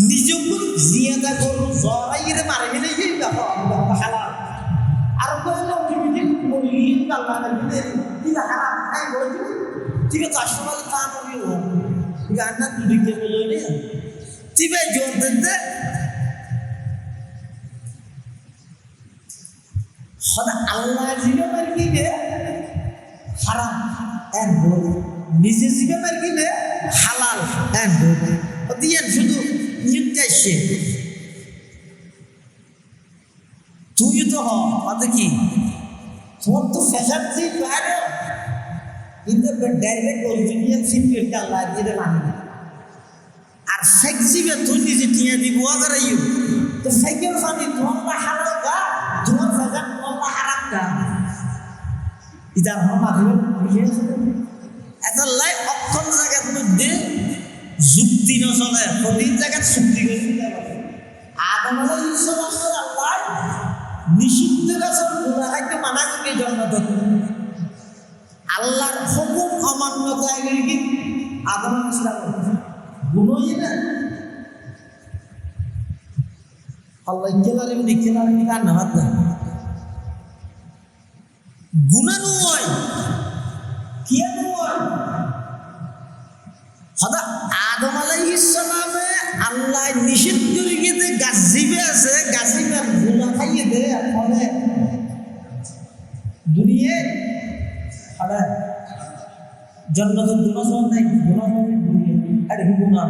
নিজকে জিয়াদা করু জরাইরে মারি গেলে এই দেখো হালাল আর কইলো তুমি বলি আল্লাহ নবী দিলে হারাম খাই বলি ঠিক আছে আসলে তা নবী ও গান্না দিকে বলে রে তিবে জোর দিতে সদা আল্লাহ জিবে মার কিনে হারাম এন্ড বল নিজে জিবে মার কিনে হালাল এন্ড বল দিয়ে শুধু নির্দেশে তুই তো হতে কি তোমার তো ফ্যাশন ছিল বাইরে কিন্তু ডাইরেক্ট অরিজিনাল সিক্রেটটা আল্লাহ দিয়ে মানি আর শেখ জিবে তুই নিজে টিয়া দিব আগে তো শেখের ফানি তোমার হালাল গা তোমার ফ্যাশন তোমার হারাম গা এটা আমার মাধ্যমে এটা লাই অক্ষণ জায়গার মধ্যে যুক্তি নচলে প্রতি জায়গায় চুক্তি করে দিতে পারে আদম আলাইহিস সালাম আল্লাহ নিষিদ্ধ গাছের গুণা খাইতে মানা করে জন্নত আল্লাহর হুকুম অমান্যতায় কি আদম আলাইহিস সালাম গুণই না আল্লাহ কেলারে কার নামাত না গুণা নয় কি নয় সদা আদম আলাইহিস সালামে আল্লাহ নিষেধ করে গিয়ে গাছিবে আছে গাছিবে গুণা খাইয়ে দে ফলে দুনিয়ে সদা জন্নতের গুণা সব নাই গুণা আরে গুণা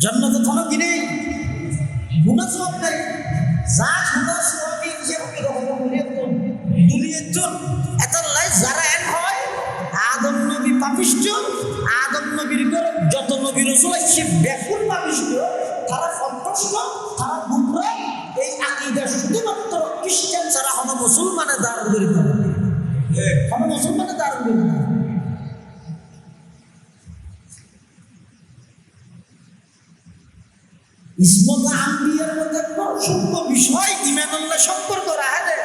জন্নত থন কিনে গুণা সব নাই যা গুণা সব হিসেবে রকম দুনিয়ার জন্য এত লাই যারা এক হয় আদম নবী পাপিষ্ঠ আদম নবীর করে যত নবী রাসূল আছে ব্যাকুল পাপিষ্ঠ তারা সন্তুষ্ট তারা গুমরা এই আকীদা শুধুমাত্র খ্রিস্টান ছাড়া হন মুসলমানের ধারণ করে হন মুসলমানের ধারণ করে ইসমত আম্বিয়ার মধ্যে অসংখ্য বিষয় ঈমানুল্লাহ সম্পর্ক রাখে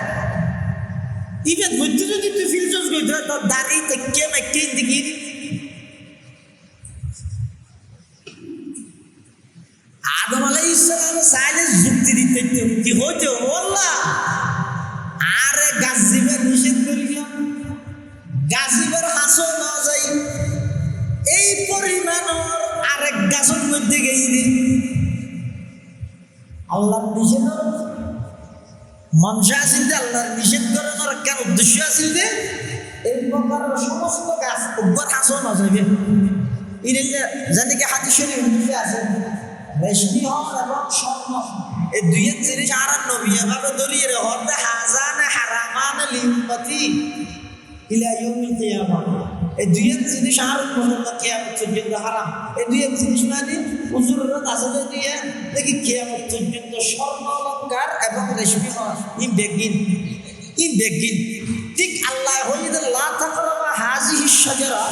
ইভেন মধ্যে যদি তুই ফিলজস গইতে তোর দাড়ি থেকে মেকে দিকে আদম আলাইহিস সালাম সাইলে যুক্তি দিতে কি হইতে আল্লাহ আরে গাজিবের নিষেধ করিয়া গাজিবের হাসো না যাই এই পরিমাণর আরেক গাছের মধ্যে গেই দি আল্লাহর নিষেধ মনসা আসিল যে আল্লাহর নিষেধ করানোর কেন উদ্দেশ্য আসিল যে এই প্রকারের সমস্ত গাছ উপর হাসো না যাবে জানি কি হাতি শরীর আছে রেশমি হর এবং স্বর্ণ, এই দুইয়ের জিনিস আর নবী এভাবে দলিয়ে হরতে হাজানে হারামান লিম্পতি ইলা ইয়াউমিল কিয়ামা। এই দুইয়ের জিনিস আর পর্যন্ত কিয়ামত পর্যন্ত হারাম। এই দুইয়ের জিনিস মানে হুজুররা আসলে দিয়ে দেখি কিয়ামত পর্যন্ত স্বর্ণ অলংকার এবং রেশমি হর বেগিন ঠিক আল্লাহ হইতে লা তাকরাবা হাযিহি শাজারা,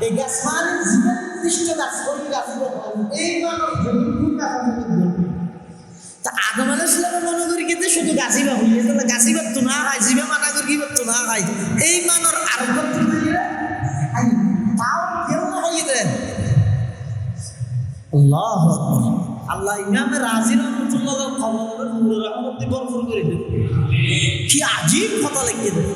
এই গাছ মানে জীবনদৃষ্ট গাছ, ওই গাছ এই মানব জমিন না তা আদম আলাইহিস সালাম মনে করি কিন্তু শুধু গাছিবা হইয়ে তাহলে গাছিবা তো না হয়, জীবে মানা করি তো না হয়, এই মানর আর করতে তাও কেউ না হইয়ে দেন। আল্লাহু আকবার। আল্লাহ ইমামে রাজি রহমাতুল্লাহ খবর নূর রহমত ভরপুর করে দেন। কি আজীব কথা লিখে দেন।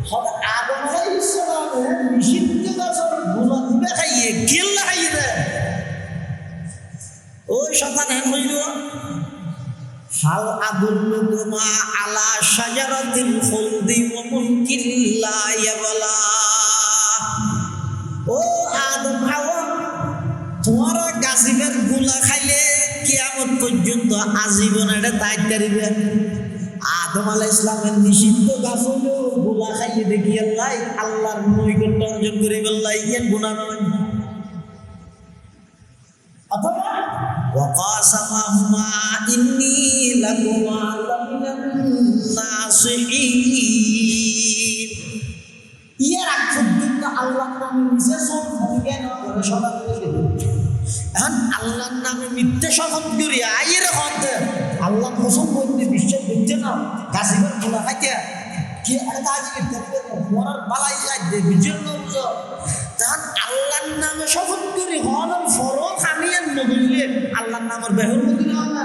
হবে আদম আলাইহিস সালামের নিষিদ্ধ গাছের গোলা দিবে খাইয়ে গেল্লা খাইয়ে দেন। ওই শয়তান হেন হইল হাল আদুল্লুকুমা আলা শাজারাতিল খুলদি ওয়া মুলকিন লা ইয়াবলা। ও আদম হাওয়া, তোমারা গাছিবের গোলা খাইলে কিয়ামত পর্যন্ত আজীবন এটা তাই করিবে। আদম আলাইহিস সালামের নিষিদ্ধ গাছ হলো গোলা খাইয়ে দেখি আল্লাহর নৈকট্য অর্জন করে বললাই ইয়ান গুনাহ নয়। অথবা ওয়াকাসামাহুমা ইন্নী লাকুমা লামিনান নাসিহিন। ইয়ার আগ পর্যন্ত আল্লাহর নামে মিথ্যা শপথ করিয়া না করে সদা করে এখন আল্লাহর নামে মিথ্যা শপথ করিয়া আইয়ের হতে আল্লাহ কসম করতে বিশ্বাস করছে না গাছিবার খোলা খাইতে কি আর কাজ করতে মরার বালাই যায় বিজয় বুঝো। তখন আল্লাহর নামে শপথ করি হন ফরক আমি আর নবীলে আল্লাহর নামের বেহুর মধ্যে না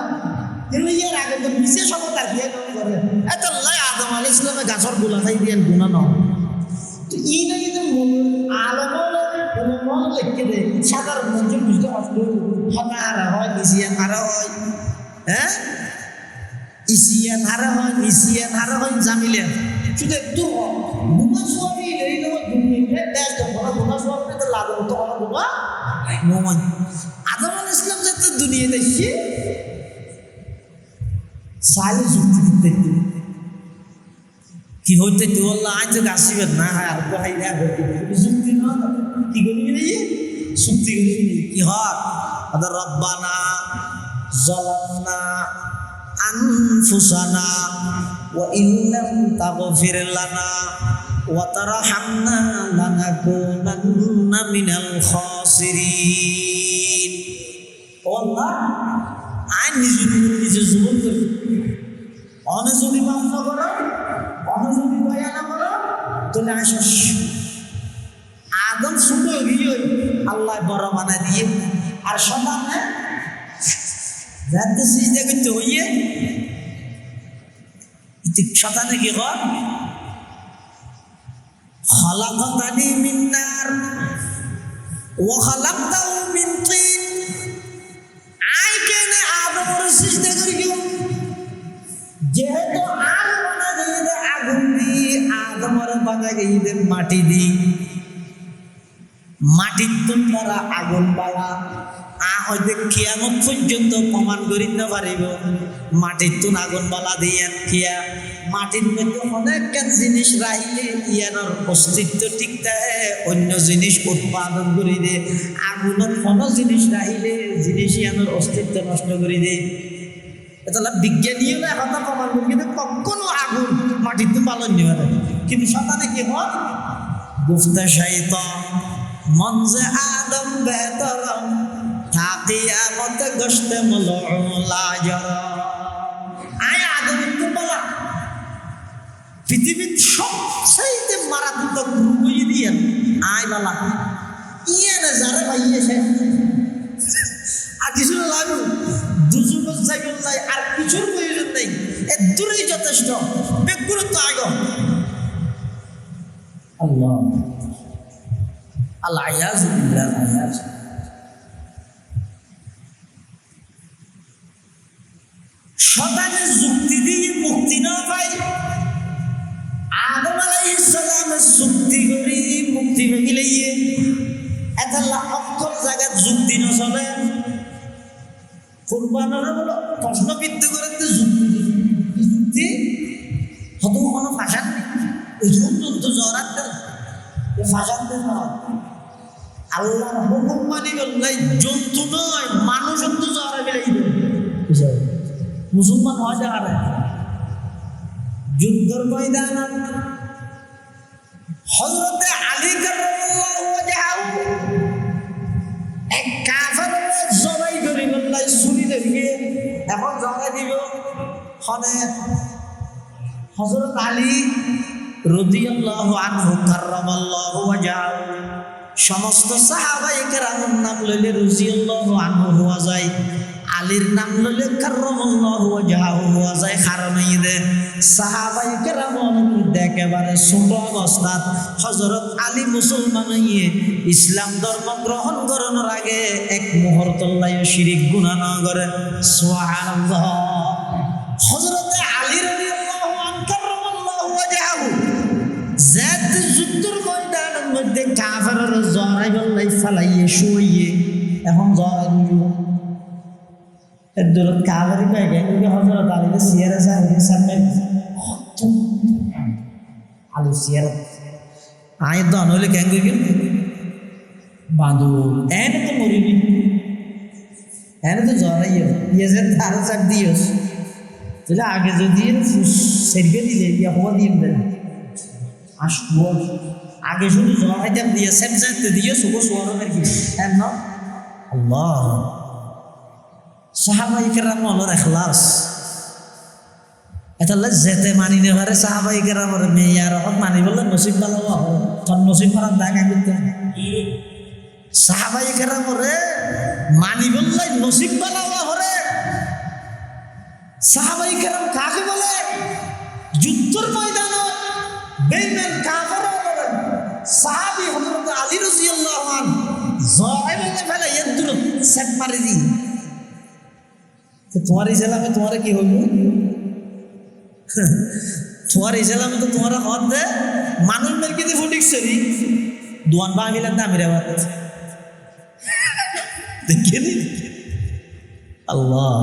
কিন্তু ইয়ার আগে তো মিথ্যা শপথ আর দিয়ে করে এত লাই আদম আলাইহিস সালামে গাছর গোলা খাই দিয়েন গুনাহ না। তো এই না কিন্তু আলম লিখে দেয় সাধারণ মানুষের বুঝতে কষ্ট হতা হারা হয়, নিশিয়ান হারা হয়, হ্যাঁ ইসিয়ান হারা হয়, নিশিয়ান হারা হয়, জামিলেন শুধু একটু গুণা সবই এই দুনিয়া দেশ বড় গুণা সব তো লাভ হতো অনেক গুণা মোমান। আদম আলাইহিস সালাম যাতে দুনিয়া দেখি সালে যুক্তি দিতে কি হইতে তো আল্লাহ আজ গাছিবেন না হয় আর কোহাই না যুক্তি না কি করি নিয়ে যুক্তি করি কি হয় আদা রব্বানা যালামনা আনফুসানা ওয়া ইল্লাম তাগফির লানা ওয়া তারহামনা লানাকুনান্না মিনাল খাসিরিন। ও আল্লাহ আইন নিজে জুলুম করি অনে যদি মাফ না করো অনে যদি দয়া না করো তাহলে আসস আদম ছোট গিয়ে আল্লাহ বড় বানা দিয়ে আর সন্তানে যাতে সিজদা করতে হইয়ে সন্তানে কি হয় খালাকাতানি মিন নার ওয়া খালাকতাহু মিন তিন। আই কেন আদমের সিজদা করি কেউ যেহেতু আর বানা গিয়ে আগুন দি আদমের বানা গিয়ে মাটি দি মাটির তোমরা আগুন বাড়া হয়তো কিয়ামত পর্যন্ত প্রমাণ করিতে পারিব মাটির তুন আগুন বালা দিয়ে খিয়া মাটির মধ্যে অনেক জিনিস রাহিলে ইয়ানোর অস্তিত্ব ঠিক থাকে অন্য জিনিস উৎপাদন করে দে আগুনত কোনো জিনিস রাহিলে জিনিস ইয়ানোর অস্তিত্ব নষ্ট করে দে। এটা বিজ্ঞানী হলে এখন প্রমাণ করি কিন্তু কখনো আগুন মাটির তুন পালন নিবে না। কিন্তু সন্তানে কি হয় গুফতা শাইতান মনজে আদম বেহতরম কিয়ামত গশতে মলউলা জরা। আয় আদমের তো বলা পৃথিবীর সবচাইতে মারাত্মক রোগ হয়ে দিয়ে আয় বলা ইয়ানে যারা ভাইয়েছে আর কিছু লাগু দুজন সাইকেল নাই আর কিছুর প্রয়োজন নেই এ দূরেই যথেষ্ট ব্যক্তিগত আগ আল্লাহ আল্লাহ ইয়াজু বিল্লাহ ইয়াজ। শয়তানের যুক্তি দিয়ে মুক্তি না পাই আদম আলাইহিস সালামের যুক্তি করি মুক্তি পেলে এটা অক্ষর জায়গায় যুক্তি না চলে কোরবানের বলো প্রশ্নবিদ্ধ করে তো যুক্তি হতো কোনো ফাঁসান নেই যুদ্ধ জরাতে ফাঁসানতে আল্লাহর হুকুম মানি বললাই জন্তু নয় মানুষ তো জরা বেলাই মুসলমান হওয়া যায় না যুদ্ধের ময়দান হযরতে আলী কারামাল্লাহু ওয়াজহাহু এক কাফের জবাই করে বললাই ছুরি ধরিয়ে এখন জবাই দিব হনে হযরত আলী রাদিয়াল্লাহু আনহু কারামাল্লাহু ওয়াজহাহু সমস্ত সাহাবায়ে কেরামের নাম লইলে রাদিয়াল্লাহু আনহু হওয়া যায় আলীর নাম লইলে কারামাল্লাহু ওয়াজহাহু হওয়া যায় কারণ এই যে সাহাবায়ে কেরামের মধ্যে একেবারে ছোট অবস্থাত হযরত আলী মুসলমান হয়ে ইসলাম ধর্ম গ্রহণ করানোর আগে এক মুহূর্ত লাইও শিরিক গুনাহ না করে সুবহানাল্লাহ হযরত আলী রাদিয়াল্লাহু আনহু কারামাল্লাহু ওয়াজহাহু জাত যুদ্ধের ময়দানের মধ্যে কাফেররা জরাই বললাই ফালাইয়ে শুইয়ে এখন জরাই দিব দূরত কাফেরি পেয়ে গেলে হযরত আলীকে সিয়ারে সামনে আলী সিয়ারে আয় তো নইলে কেন গেল বাঁধু এনে তো মরিবি এনে তো জরাই ইয়ে যে তার চাক দিওস তাহলে আগে যদি সেরকে দিলে ইয়া হওয়া দিয়ে দেন আসবো আগে শুধু জরাই দেন দিয়ে সেম চাইতে দিয়ে শুভ সোয়ারের কি হ্যাঁ না আল্লাহ সাহাবায়ে কেরাম হলো ইখলাস এটা যেতে মানি নেবারে সাহাবায়ে কেরামের মেয়ার হক মানি বললে নসিব ভালো হবে তখন নসিব খারাপ দেখা করতে সাহাবায়ে কেরামের মানি বললে নসিব ভালো হবে সাহাবায়ে কেরাম কাকে বলে যুদ্ধের ময়দানে বেঈমান কাফের বলে সাহাবী হযরত আলী রাদিয়াল্লাহু আনহু জয় বলে ফেলে এদুর সেট মারি দি তো তোমার ইসলামে তোমার কি হইল তোমার ইসলামে তো তোমার হদ দে মানুষ মেরকে দিয়ে ফুটিক সরি দুয়ান বা মিলেন না মেরে বাত দেখেনি আল্লাহ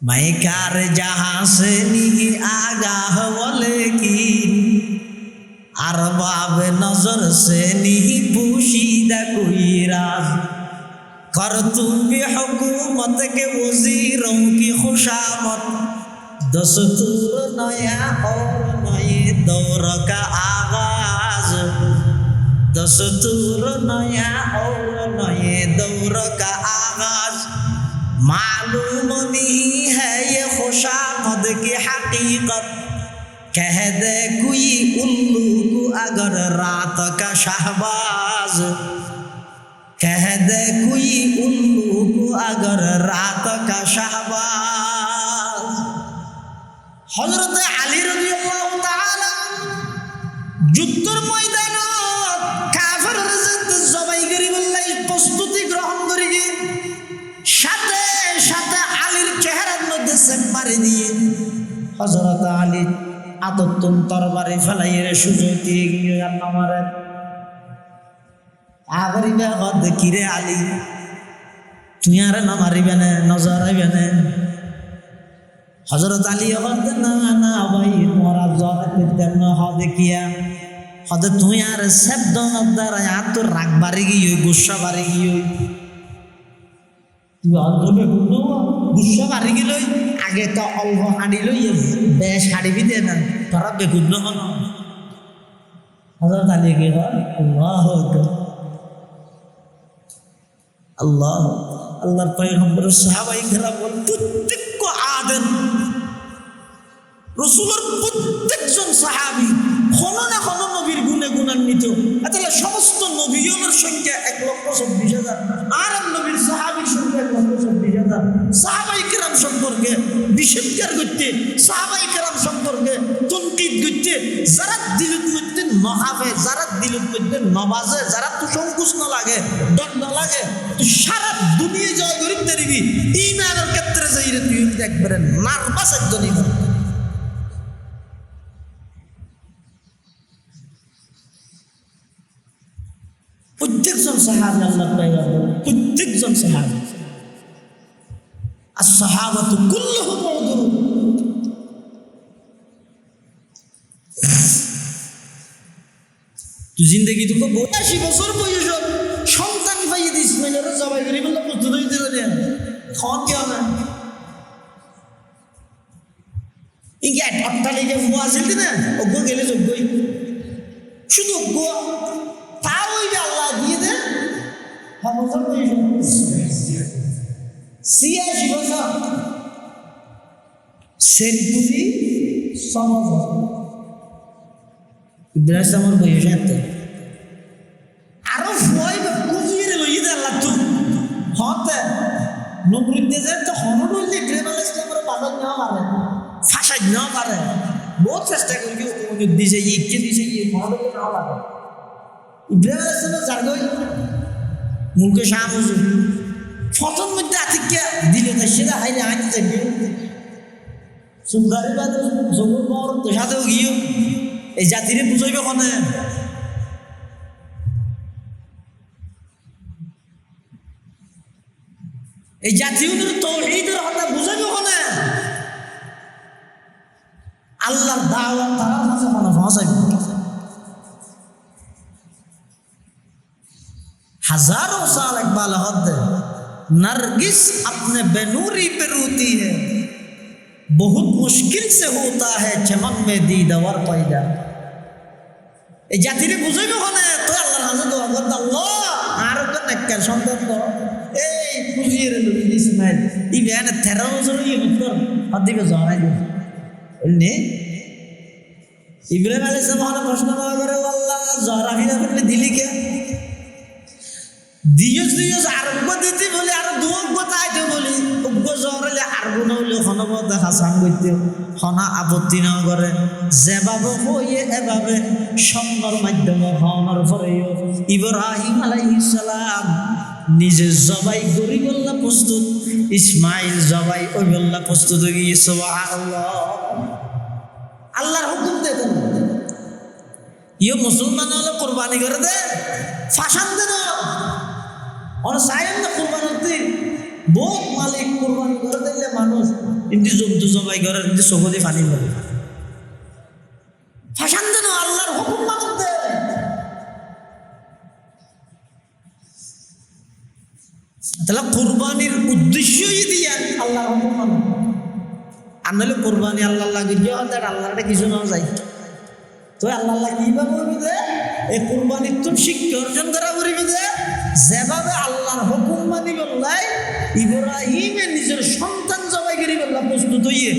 मैं कार जहां से नहीं आगाह बोले की अरबाब नजर से नहीं पोशीदा कोई राज कर तुम भी हुकूमत के वजीरों की खुशामद दस्तूर नया और नए दौर का आगाज दस्तूर नया और नए दौर का आगाज मालूम नहीं है ये खुशामद की हकीकत कह दे कोई उल्लू को अगर रात का शहबाज कह दे कोई उल्लू को अगर रात का शहबाज हजरत अली রাদিয়াল্লাহু তাআলা যুদ্ধের ময়দানে কাফেরদের সাথে জবাই করি বললাই প্রস্তুতি গ্রহণ করি সাথে সাথে আলীর চেহারার মধ্যে সেম মারি দিয়ে হযরত আলী আদতুন তরবারি ফেলাইয়ে সুযোগ দিয়ে গিয়ে আমারে আগরিবে গদ কিরে আলী তুই আর না মারিবে না নজর আইবে না হযরত আলী গদ না না ভাই মোরা জরাতে দেন হদ কিয়া হদ তুই আর শব্দ নদার আত রাগ বাড়ি গিয়ে গুসা বাড়ি গিয়ে তুই অন্তবে হুনো গুসা বাড়ি গিল আগে তো অল্প হাঁড়ি লই বেশ হাঁড়িবি দে না তোরা বেগুন হন হযরত আলী কে আল্লাহু আকবার আল্লাহ আল্লাহর পয়গম্বর সাহাবায়ে কেরাম প্রত্যেক আদেন রাসূলের প্রত্যেকজন সাহাবী কোন না কোন নবীর গুণে গুণান্বিত তাহলে সমস্ত নবীদের সংখ্যা 1,24,000 আর নবীর সাহাবীর সংখ্যা 1,24,000 সাহাবায়ে কেরাম সম্পর্কে বিশেষজ্ঞার করতে সাহাবায়ে কেরাম সম্পর্কে তনকিদ করতে যারা দিলত মধ্যে নহাবে যারা দিলত মধ্যে নবাজে যারা তো সংকোচ না লাগে ডর না লাগে তো সারা দুনিয়া জয় করিতে দিবি ঈমানের ক্ষেত্রে যাইরে তুই একবারে নার্ভাস একজন ঈমান প্রত্যেকজন সাহাবী আল্লাহর পয়গম্বর প্রত্যেকজন সাহাবী সাহাবাতু কুল্লুহুম মাউদুরুন। তুই জিন্দগি তো 82 বছর বয়স সন্তান পাইয়ে দিস মেয়েরা জবাই করি বললাম প্রস্তুত হইতে পারে খাওয়ান কেউ না ইঙ্গে অট্টালিকা ফুয়া আছিল না অজ্ঞ গেলে যোগ্যই শুধু অজ্ঞ তা ওইবে আল্লাহ দিয়ে দে বছর বয়স 86 বছর সেন্টুরি সমাজ ইব্রাহিম আমার বয়স এত আরো ভয় বুঝিয়ে লইয়ে দে আল্লাহ তুই হতে নবরুদ্দে যে তো হনর হইলে ইব্রাহিম আলাইহিস সালামের বাজার নেওয়া পারে ফাঁসাই নেওয়া পারে বহুত চেষ্টা করি ওকে দিছে ইকে দিছে হনর নেওয়া পারে ইব্রাহিম আলাইহিস সালাম জারগই মুলকে শাহ হুজুর ফটোর মধ্যে আতিকে দিলে না সেটা হাইলে আইতে যাবে সুন্দরী বাদ জবর বড় তো সাথেও গিয়ে এই জাতিরে বুঝাইবে কোনে এই জাতীয় তৌহিদের কথা বুঝাইবে কোনে আল্লাহর দাওয়াত তার কাছে মনে পৌঁছাইবে हजारों साल इकबाल हद नरगिस अपने बेनूरी पे रोती है बहुत मुश्किल से होता है चमन में दीदार पैदा এই জাতিরে বুঝাই কখনো তো আল্লাহর হাজত দোয়া আল্লাহ আর তো নাক্কার সন্তান তো এই বুঝিয়ে রে ইসমাইল ই বেয়ানে 13 বছর হয়ে উত্তর দিবে জড়াই দিবে বলনি ইব্রাহিম আলাইহিস সালাম প্রশ্ন করে আল্লাহ জরা ফিরা করলে দিলি কে দিয়স দিয়স আরব্য দিতে বলে আর দুগ্গ তাইতে বলি উগ্গ জরলে আরব্য নলে হনব দেখা সাং করতে হনা আপত্তি না করে যেভাবে হয়ে এভাবে সন্ন্যর মাধ্যমে হওয়ার পরেও ইব্রাহিম আলাইহিস সালাম নিজে জবাই করি বললা প্রস্তুত ইসমাইল জবাই ওই বললা প্রস্তুত হয়ে গিয়ে সুবহানাল্লাহ আল্লাহর হুকুম দেন ইয়ে মুসলমান হলে কুরবানি করে দে ফাঁসান দেন और सायन ना कुर्बान होती बहुत मालिक कुर्बान कर दे ले मानुष इंदी जंतु जबाई करे इंदी सोगदी पानी बोले फाशान देनो अल्लाहर हुकुम मानुन दे তাহলে কুরবানির উদ্দেশ্যই দিয়া আল্লাহর হুকুম মানো আনলে কুরবানি আল্লাহ লাগে যে আর আল্লাহটা কিছু না যায় তো আল্লাহ কিভাবে বলবি দে এই কুরবানির তুমি শিক্ষা অর্জন করা বলবি দে যেভাবে আল্লাহর হুকুম মানি বললাই ইব্রাহিমের নিজের সন্তান জবাই করি বললা প্রস্তুত হইয়ে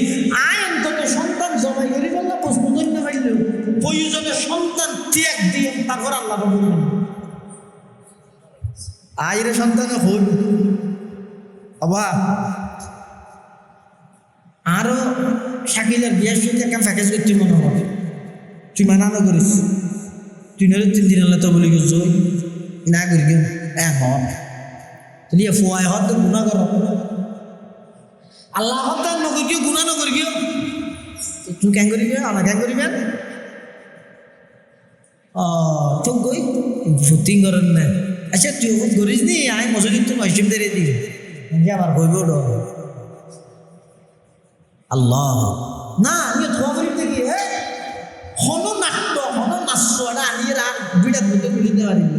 আয় অন্তত সন্তান জবাই করি বললা প্রস্তুত হইতে পারল প্রয়োজনে সন্তান ত্যাগ দিয়ে তারপর আল্লাহ হুকুম মানি আইরে সন্তানে হল আবা আরো শাকিলের বিয়ের সাথে একটা প্যাকেজ করতে মনে হয় তুই মানানো করিস তুই নলে 3 দিন আল্লাহ তো বলি গেছো না করি কেউ হন তুই ফুয়ায় হত গুণা কর আল্লাহ হত নকরি কেউ গুণা নকরি কেউ তুই কেন করিবে আমার কেন করিবেন তো গই ফুটিং করেন না আচ্ছা তুই ওখান করিস নি আমি মজুরি তো মসজিদ দিয়ে দিই আমার বইব আল্লাহ না আমি ধোয়া করি দেখি হন নাট্য হন নাচ্য এটা আনিয়ে বিড়াত মধ্যে মিলিতে পারিব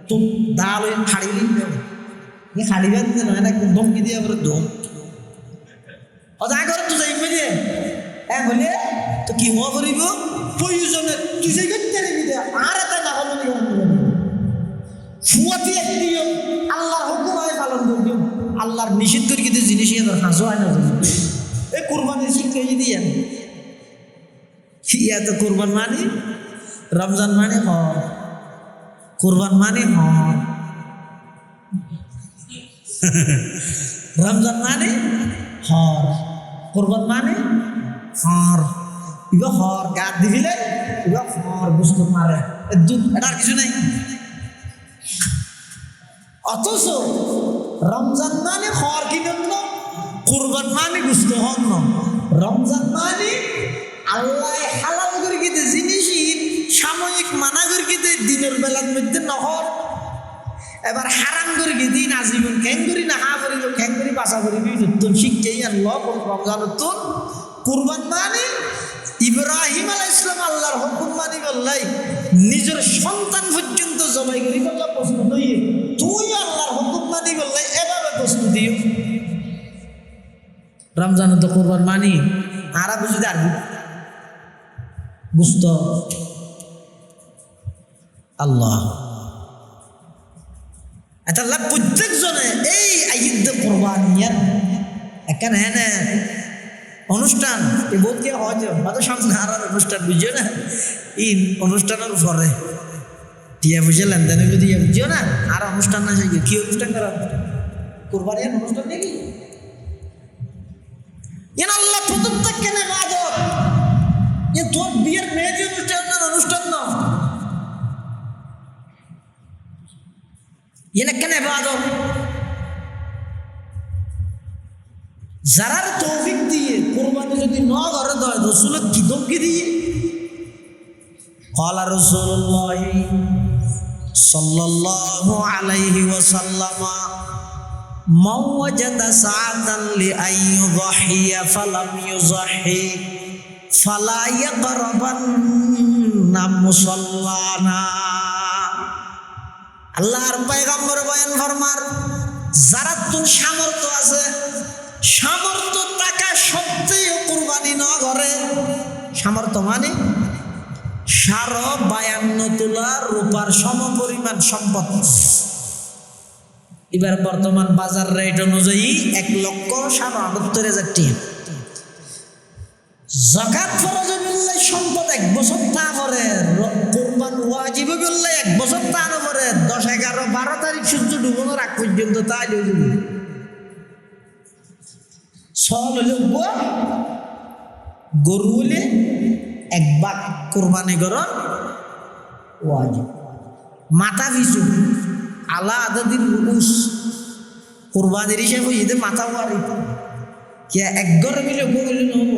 তো দাল ওই খাড়িলি খাড়িবেন না এটা ধমকি দিয়ে আবার ধম যা করে তুই যাইবে যে বলে তো কি হওয়া করিব প্রয়োজনে তুই যাই করতে দিবি আর এটা না হল ফুয়াতি একটি আল্লাহর হুকুম আয় পালন করবি আল্লাহর নিষিদ্ধ করে কিন্তু জিনিস হাসো হয় না এই কুরবানির শিক্ষা দিয়ে ইয়া তো কুরবান মানে রমজান মানে হর কুরবান মানে হর রমজান মানে হর কুরবান মানে হর ইবা হর গাছ দিলে ইবা হর বুঝতে মারে এটা আর কিছু নাই অথচ রমজান মানে হর কি জন্য কুরবান মানে বুঝতে হন না রমজান মানে আল্লাহ হালাল করে গিয়ে জিনিস সাময়িক মানা করে গিয়ে দিনের বেলার মধ্যে নহর এবার হারাম করে গেদিন আজীবন খ্যাঙ্গুরি না হা করিল খ্যাঙ্গুরি বাসা করিবি নতুন শিখেই আনলো রমজান নতুন কুরবান মানে ইব্রাহিম আলাইহিস সালাম আল্লাহর হুকুম মানি বললাই নিজের সন্তান পর্যন্ত জবাই করি বললা প্রস্তুত হইয়ে তুই আল্লাহর হুকুম মানি বললাই এভাবে প্রস্তুত দিও রমজান তো কুরবান মানি আরা বুঝতে আর বুঝতো আল্লাহ এটা প্রত্যেক জনে এই ঈদ কুরবানিয়াত এখানে হ্যাঁ অনুষ্ঠান এ বোধ কে হয় হয়তো সামনে আর অনুষ্ঠান বুঝছো না এই অনুষ্ঠানের পরে টিয়া বুঝে লেনদেন যদি বুঝছো না আর অনুষ্ঠান না যাই কি অনুষ্ঠান করা কুরবানিয়ার অনুষ্ঠান নাকি আল্লাহ প্রথম থেকে ইবাদত এ তোর বিয়ের মেয়েদের অনুষ্ঠান না কেন ইবাদত যারার তৌফিক দিয়ে কুরবানি যদি ন ঘরে দেয় রাসূলের কি দমকি দিয়ে ক্বালা রাসূলুল্লাহ সাল্লাল্লাহু আলাইহি ওয়াসাল্লাম মান ওয়াজাদা সাআতান লিআইয়ুযহিয়া ফালাম ইউযহি ফালা ইয়াকরাবান্না মুসাল্লানা আল্লাহর পয়গম্বর বয়ান ফরমার যারা তোর সামর্থ্য আছে সামর্থ্য টাকা সত্ত্বেও কুরবানি না করে সামর্থ্য মানে 52 তোলা রূপার সমপরিমাণ সম্পদ এবার বর্তমান বাজার রেট অনুযায়ী 1,78,000 টাকা যাকাত ফরজ বিল্লাহ সম্পদ 1 বছর তা করে কুরবান ওয়াজিব বিল্লাহ 1 বছর তা না করে 10 11 12 তারিখ সূর্য ডুবানোর আগ পর্যন্ত তা হয়ে যাবে সল হলো গরু হলে 1 ভাগ কুরবানি করা ওয়াজিব মাথা পিছু আলা আদাদিন রুস কুরবানির হিসেবে ঈদে মাথা ওয়ারি কে এক ঘরে মিলে বলে নহব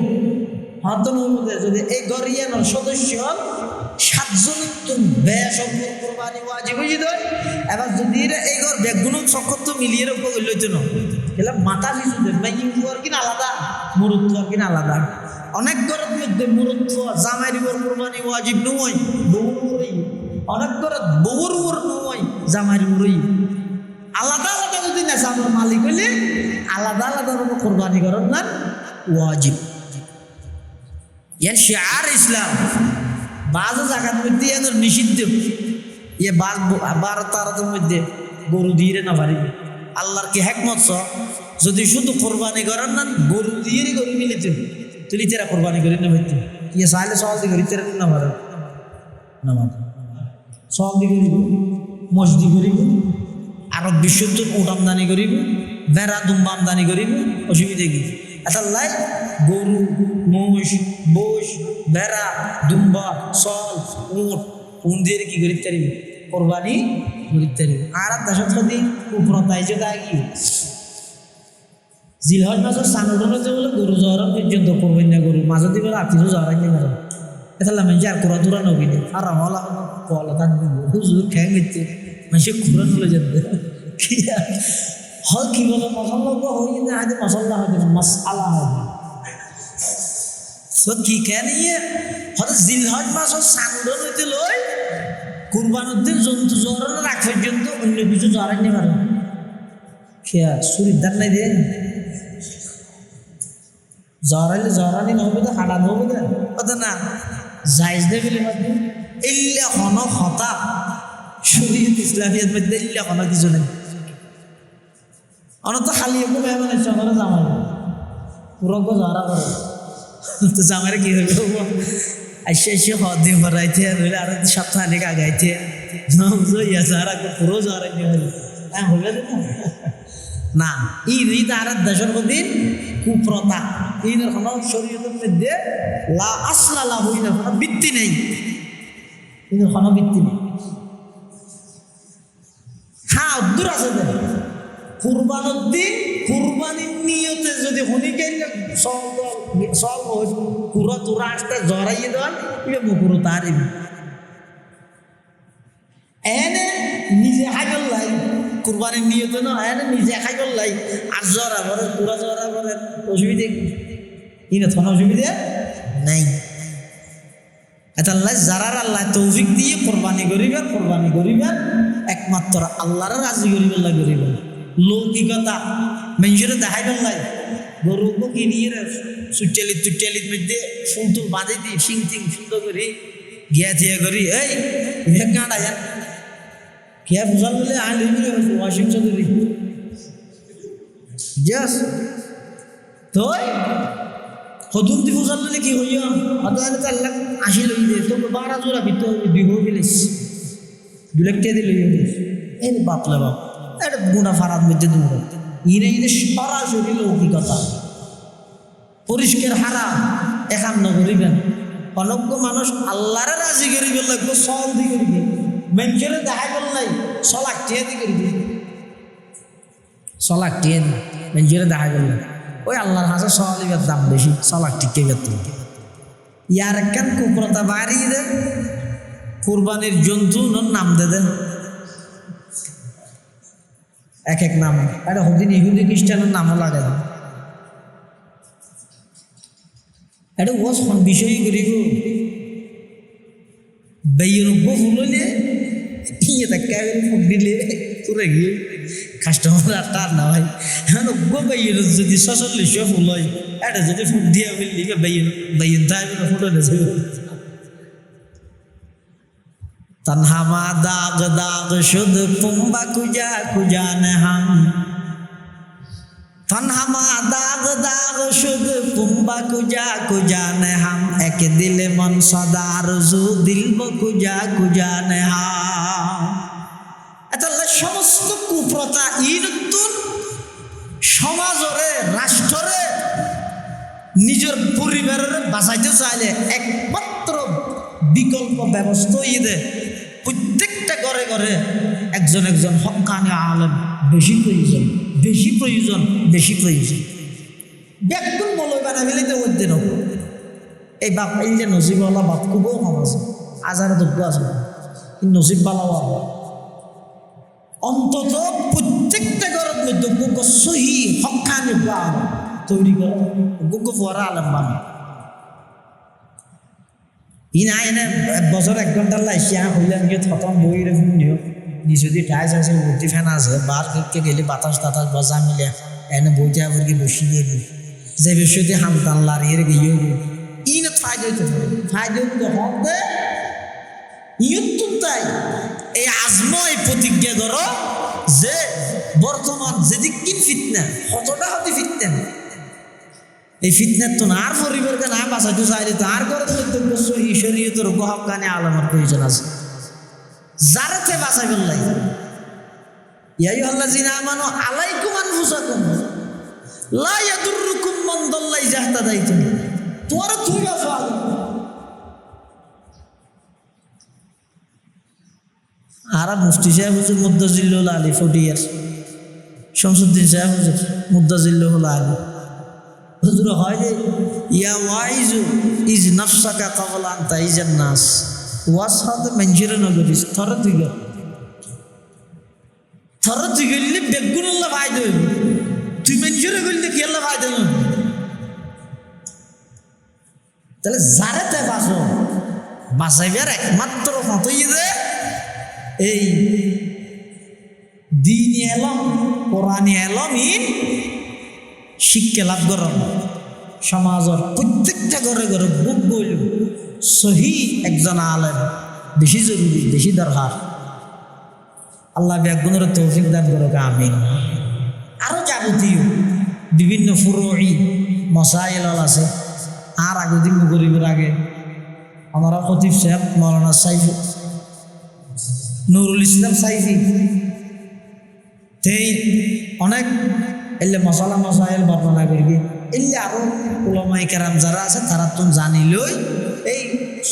হাত নহবে যদি এই ঘরিয়ার সদস্য 7 জন তো বেসম্পূর্ণ কুরবানি ওয়াজিব হয়ে যায় এবার যদি এই ঘর বেগুন সকত তো মিলিয়ে রাখবো লইতো না এলা মাথা পিছু দেন মাইকিং আর কিনা আলাদা মুরুত্ব আর কিনা আলাদা অনেক ঘরের মধ্যে মুরুত্ব জামাইর উপর কুরবানি ওয়াজিব নয় বহুরই অনেক ঘরে বহুর উপর নয় জামাইর উপরই আলাদা আলাদা যদি নেশাবের মালিক হইলে আলাদা আলাদা কুরবানি করার না ওয়াজিব ইয়ান শিআর ইসলাম বাজ জায়গার মধ্যে এর নিষিদ্ধ ইয়ে বাজ 12-13 মধ্যে গরু দিয়ে না পারিবে আল্লাহর কি হিকমত যদি শুধু কুরবানি করার না গরু দিয়ে গরু মিলিতে তুলি তেরা কুরবানি করি না হইতে ইয়ে সাইলে সওয়াল দি করি তেরা না পারে নামাজ সওয়াল দি করিব মসজিদ করিব আর বিশুদ্ধ উডামদানি করিব বেড়া দুম্বা আমদানি করিব অসুবিধা কি এটা লাই গরু মোষ বোস বেড়া দুম্বা সল উট উন্দের কি করিতে পারিব কুরবানি করিতে পারিব আর দশক যদি উপরতাই যে দাগি জিলহজ মাসের সানুডনে যে বলে গরু জহরম পর্যন্ত করবেন না গরু মাঝে দিবে রাতিও জহরাই না মারা এটা মানুষ আর কোরা দূরা নবীনে আর হলা কলা থাকবে হুজুর খেয়ে গেছে মানুষ খুঁড়া চলে যাবে কি হল কি বলে মশলা হই না আজ মশলা হবে না মশালা হবে তো কি কেন ইয়ে হয়তো জিলহজ মাসের সানুডন হইতে লই কুরবানের দিন জন্তু জহরম রাখ পর্যন্ত অন্য কিছু জহরাই না মারা খেয়া শরীর দান নাই দে জহরাইলে জহরানি নহবে তো হাডা নহবে না কথা না জায়েজ দে বলে মাত্র ইল্লা হন হতা শরীয়ত ইসলামিয়াত মধ্যে ইল্লা হন কিছু নেই অনত খালি একটু মেহমানের সঙ্গে জামাই পুরো জহরা করে তো জামাইরে কি হইব আইসে এসে হদি ভরাইতে হইলে আর সপ্তাহানিক আগাইতে ইয়া জহরা পুরো জহরাই নিয়ে হইলে হ্যাঁ হইলে না ঈদ আর দেশের মধ্যে কুপ্রথা ঈদের কোনো শরীয়তের মধ্যে লা আসলা লা হই না কোনো ভিত্তি নেই ঈদের কোনো ভিত্তি নেই হ্যাঁ দূর আছে কুরবানের দিন কুরবানির নিয়তে যদি হনিকে সব পুরো তোরা আসতে জড়াইয়ে দেন এটা মুকুরো তার এনে নিজে হাজার লাই কুরবানির নিয়ত না এনে নিজে খাই বললাই আর জরা ভরে পুরা জরা ভরে অসুবিধে কি না কোনো অসুবিধা নাই। এটা আল্লাহ যারার আল্লাহ তৌফিক দিয়ে কোরবানি করিবেন একমাত্র আল্লাহর রাজি করিবেন। লৌকিকতা মানুষের দেখাই বললাই গরুকে কিনিয়ে চুটালিত মধ্যে ফুল টুল বাঁধে দিই সিং টিং সুন্দর করে গিয়া থিয়া করি এই কাঁটা যান খেয়া ফুসাল বলে আই লইবি ওয়াশিং চৌধুরী জাস তো হদুমতি ফুসাল বলে কি হইয়া অত আল্লাহ আসি লই দে তো 12 জোড়া ভিতর দুই হয়ে গেলিস 2 লাখ টাকা দিলে এই বাপলা বাপ এটা গুণা ফারাদ মধ্যে দূর ইনে সরাসরি লৌকিকতা পরিষ্কার হারাম একাম নগরিবেন অনজ্ঞ মানুষ আল্লাহর রাজি করিবে লাগবে সল দি করিবে মেঞ্চরে দেখাই বললাই সলাক টিয়া দি করিবে সলাক টিয়া দি মেঞ্চরে দেখাই বললাই ওই আল্লাহর হাসে সলিবের দাম বেশি সলাক টিকে গেত ইয়ার একখান কুপ্রতা বাড়িয়ে দেন কুরবানির জন্তু নাম দে দেন এক এক নাম এটা হদিন ইহুদি খ্রিস্টানের নামও লাগাই দেন এটা ও বিষয় করিব বেয়নব্য ফুললে ফুট দিলে তোরা গিয়ে কাস্টমার আর তার না ভাই নব্য বেয়ন যদি 46 ফুল হয় এটা যদি ফুট দিয়া ফেললি বেয়ন থাকবে না ফুটো নেছে তনহামা দাগ দাগ শুধ পুম্বা কুজা নেহাম তনহামা দাগ দাগ শুধ পুম্বা কুজা নেহাম এক দিলে মন সদা রজু দিলব কুজা নেহাম। এটা সমস্ত কুপ্রথা নতুন সমাজরে রাষ্ট্রে নিজের পরিবারের বাঁচাইতে চাইলে একমাত্র বিকল্প ব্যবস্থা দে প্রত্যেকটা ঘরে একজন হক্কানি আলেম বেশি প্রয়োজন ব্যাকুল বলে বানা ফেলিতে হইতে না এই বাপ এই যে নসিবওয়ালা বাপ খুবও কম আছে আজারে দুঃখ আছে নসিব বালাও অন্তত প্রত্যেকটা ঘরের মধ্যে বুক সহি হক্কানি তৈরি করা বুক ফোয়ারা আলেম বানা না এনে বছর 1 ঘন্টার লাইসিয়া হইলে গিয়ে থতম বই রেখুন দিও নিচে দিয়ে টাইস আছে ভর্তি ফ্যান আছে বারকে গেলে বাতাস বজা মিলে এনে বইটা আবার বসি দিয়ে দিই যে বিষয়টি হামতান লারিয়ে গিয়ে ইন ফায়দা হবে ইয়ুন তাই এই আজময় প্রতিজ্ঞা ধরো যে বর্তমান যেদিক কি ফিতনা কতটা হতে ফিতনা এই ফিতনার তো আর পরিবারকে না বাঁচাইতে চাইলে তো আর করে শরীয়তের হক্কানি আলেমের প্রয়োজন আছে যারাতে বাঁচাই বললাই ইয়া আইয়ুহাল্লাযিনা আমানু আলাইকুম আনফুসাকুম লা ইয়াদুররুকুম মান দাল্লা ইযা ইহতাদাইতুম তোরা তুই বাঁচা আর মুফতি সাহেব হুজুর মুদ্দাজিল্লুল আলী 40 ইয়ার্স শামসুদ্দিন সাহেব হুজুর মুদ্দাজিল্লুল আলী হুজুর হয় যে ইয়া ওয়াইজু ইজ নাফসাকা ক্বাবলা আন তাইজান নাস ওয়াসাদ মঞ্জিরা নগরিস থরে তুই গেলে বেগুনল্লাহ ফায়দা হইব তুই মঞ্জিরা গেলে কি আল্লাহ ফায়দা না তাহলে যারাতে বাঁচাইবার একমাত্র ফতই দে এই দ্বীনি এলম কোরআনি এলম শিক্ষা লাভ করেন সমাজের প্রত্যেকটা ঘরে বুক বইল সহি একজন আলেম বেশি জরুরি বেশি দরকার। আল্লাহ ব্যাগুনের তৌফিক দান করুক আমিন। আরও যাবতীয় বিভিন্ন ফুরুই মসাইল আছে আর আগে দিন গরিবের আগে আমরা খতিব সাহেব মৌলানা সাইফি নুরুল ইসলাম সাইফি তেই অনেক এলে মশাইল বর্ণনা করবি এলে আরো উলামায়ে কেরাম যারা আছে তারা তো জানিলই এই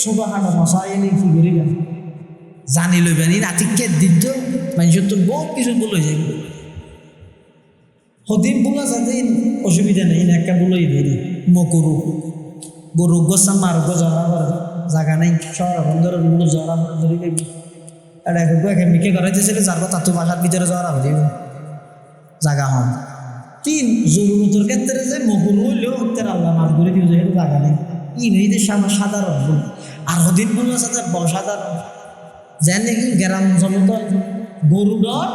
সুবহান মশাইল কি করিবেন জানি লইবেন এই রাতিকে দিন তো মানুষের তো বহুত কিছু বলে যাবে হদিম বলা যাতে অসুবিধা নেই না একটা বলেই দিই মকরু গরু গোসা মার গো জরা জায়গা নেই শহর বন্দর জরা ধরে এটা এখন মিকে করাইতেছিল যার কথা তো বাসার ভিতরে যাওয়ার হবে জায়গা হন তিন জরুরতের ক্ষেত্রে যে মকুর হইলেও হত্যের আল্লাহ মাফ করে দিব যেহেতু জায়গা নেই ইংরেজিতে সাধারণ ভুল আর হদিন ভুল আছে যে সাধারণ যেন নাকি গ্রাম জমত গরু ডর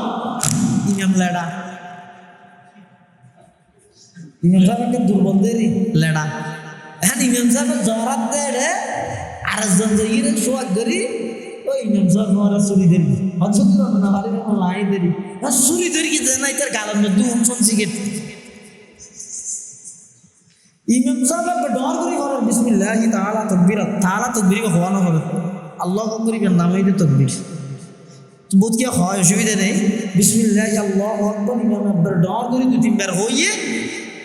ইমাম লেডা ইমাম সাহেব একটা দুর্বন্ধেরই লেডা হ্যাঁ ইমাম সাহেব জরাত দেয় আরেকজন যে ইরে সোয়াগ করি ওই ইমাম সাহেব মারা চুরি দেরি হজরত না পারে লাই দেরি চুরি ধরি কি দেয় না এটার গালের মধ্যে উনসন সিগারেট ইমাম সাহেব ডর করি করার বিসমিল্লাহ তাআলা তাকবীর হওয়ানো হবে আল্লাহু আকবার নামে দিয়ে তাকবীর বোধ কি হয় অসুবিধা নেই বিসমিল্লাহ আল্লাহু আকবার ইমাম আকবার ডর করি দুই তিনবার হইয়ে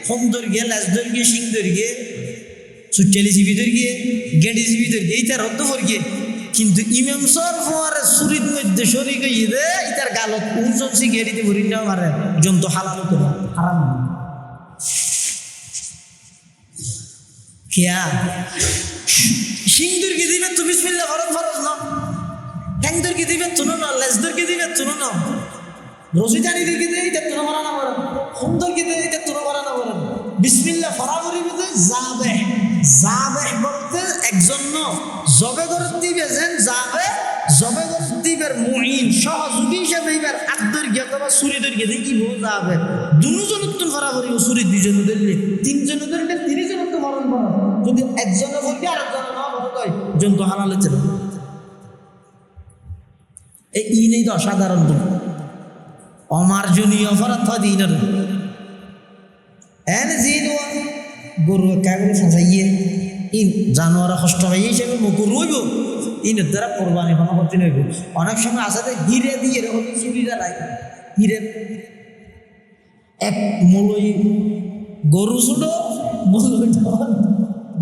হোম ধর গিয়ে লাশ ধর গিয়ে সিং ধর গিয়ে সুচালি জিবি ধর গিয়ে গেডি জিবি ধর গিয়ে ইতার রদ্দ ভর গিয়ে কিন্তু ইমাম সাহেব হওয়ারে সুরির মধ্যে সরি গিয়ে দে ইতার গালত উনসন সিগারেটে ভরি না মারে জন্তু হালাল তো হারাম কিয়া সিংদুর কি দিবেন তো বিসমিল্লাহ ফরজ না ট্যাংদুর কি দিবেন তো না লেজদুর কি দিবেন তো না রসিদানি দিকে দেই তে তো মারা না বলেন সুন্দর কি দেই তে তো মারা না বলেন বিসমিল্লাহ ফরাবরি বলতে যাবে বলতে একজন জবে করতে দিবে যেন যাবে জবে করতে দিবের মুঈন সহযোগী হিসেবে এবার আদর গিয়ে অথবা সুরিদের গিয়ে কি বল যাবে দুজন তো ফরাবরি সুরি দুজন দিলে তিনজন ধরলে তিনজন তো মরণ বড় যদি একজনে বলবে আরেকজন না বলে কয় জন্তু হালাল হচ্ছে না এই ই নেই তো অসাধারণ ভুল অমার্জনীয় অপরাধ হয় দিনের এনে জিন গরু কাগরে সাজাইয়ে ইন জানোয়ার কষ্ট হয় হিসেবে মুকুর রইব ইনের দ্বারা কোরবানি কোনো করতে নইব অনেক সময় আছে হিরে দিয়ে এরকম সুবিধা নাই হিরে এক মলই গরু ছোট মলই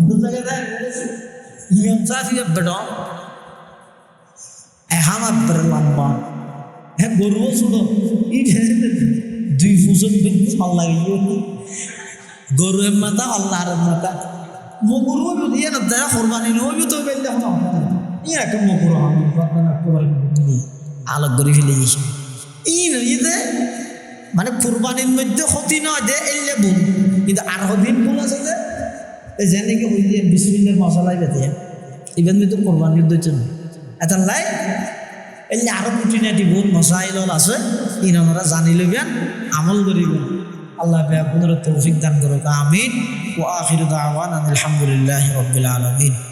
দু জায়গায় ইয়ম চাফিয়া বেড এহামা বের লম্বা হ্যাঁ গরুও ছোট দুই ফুসন ভাল লাগিয়ে গরুয়ের মাথা আল্লাহর মাথা মকুর হইব দিয়ে না যারা কোরবানি হইব তো বেল দেখো ই একটা মকুর আলোক করে ফেলে গেছে ইতে মানে কোরবানির মধ্যে ক্ষতি নয় দে এলে ভুল কিন্তু আর দিন ভুল আছে যে যে নাকি ওই দিয়ে বিসমিল্লাহর মশলাই বেঁধে ইভেন তো কোরবানির দিচ্ছে না এটা লাই এলে আরো কুটিনাটি ভুল মশাইল আছে ইন আমরা জানি লইবেন আমল করিবেন আল্লাহ আপনার তৌফিক দান করুক আমিন ওয়া আখিরু দাওয়ানা আলহামদুলিল্লাহি রাব্বিল আলামিন।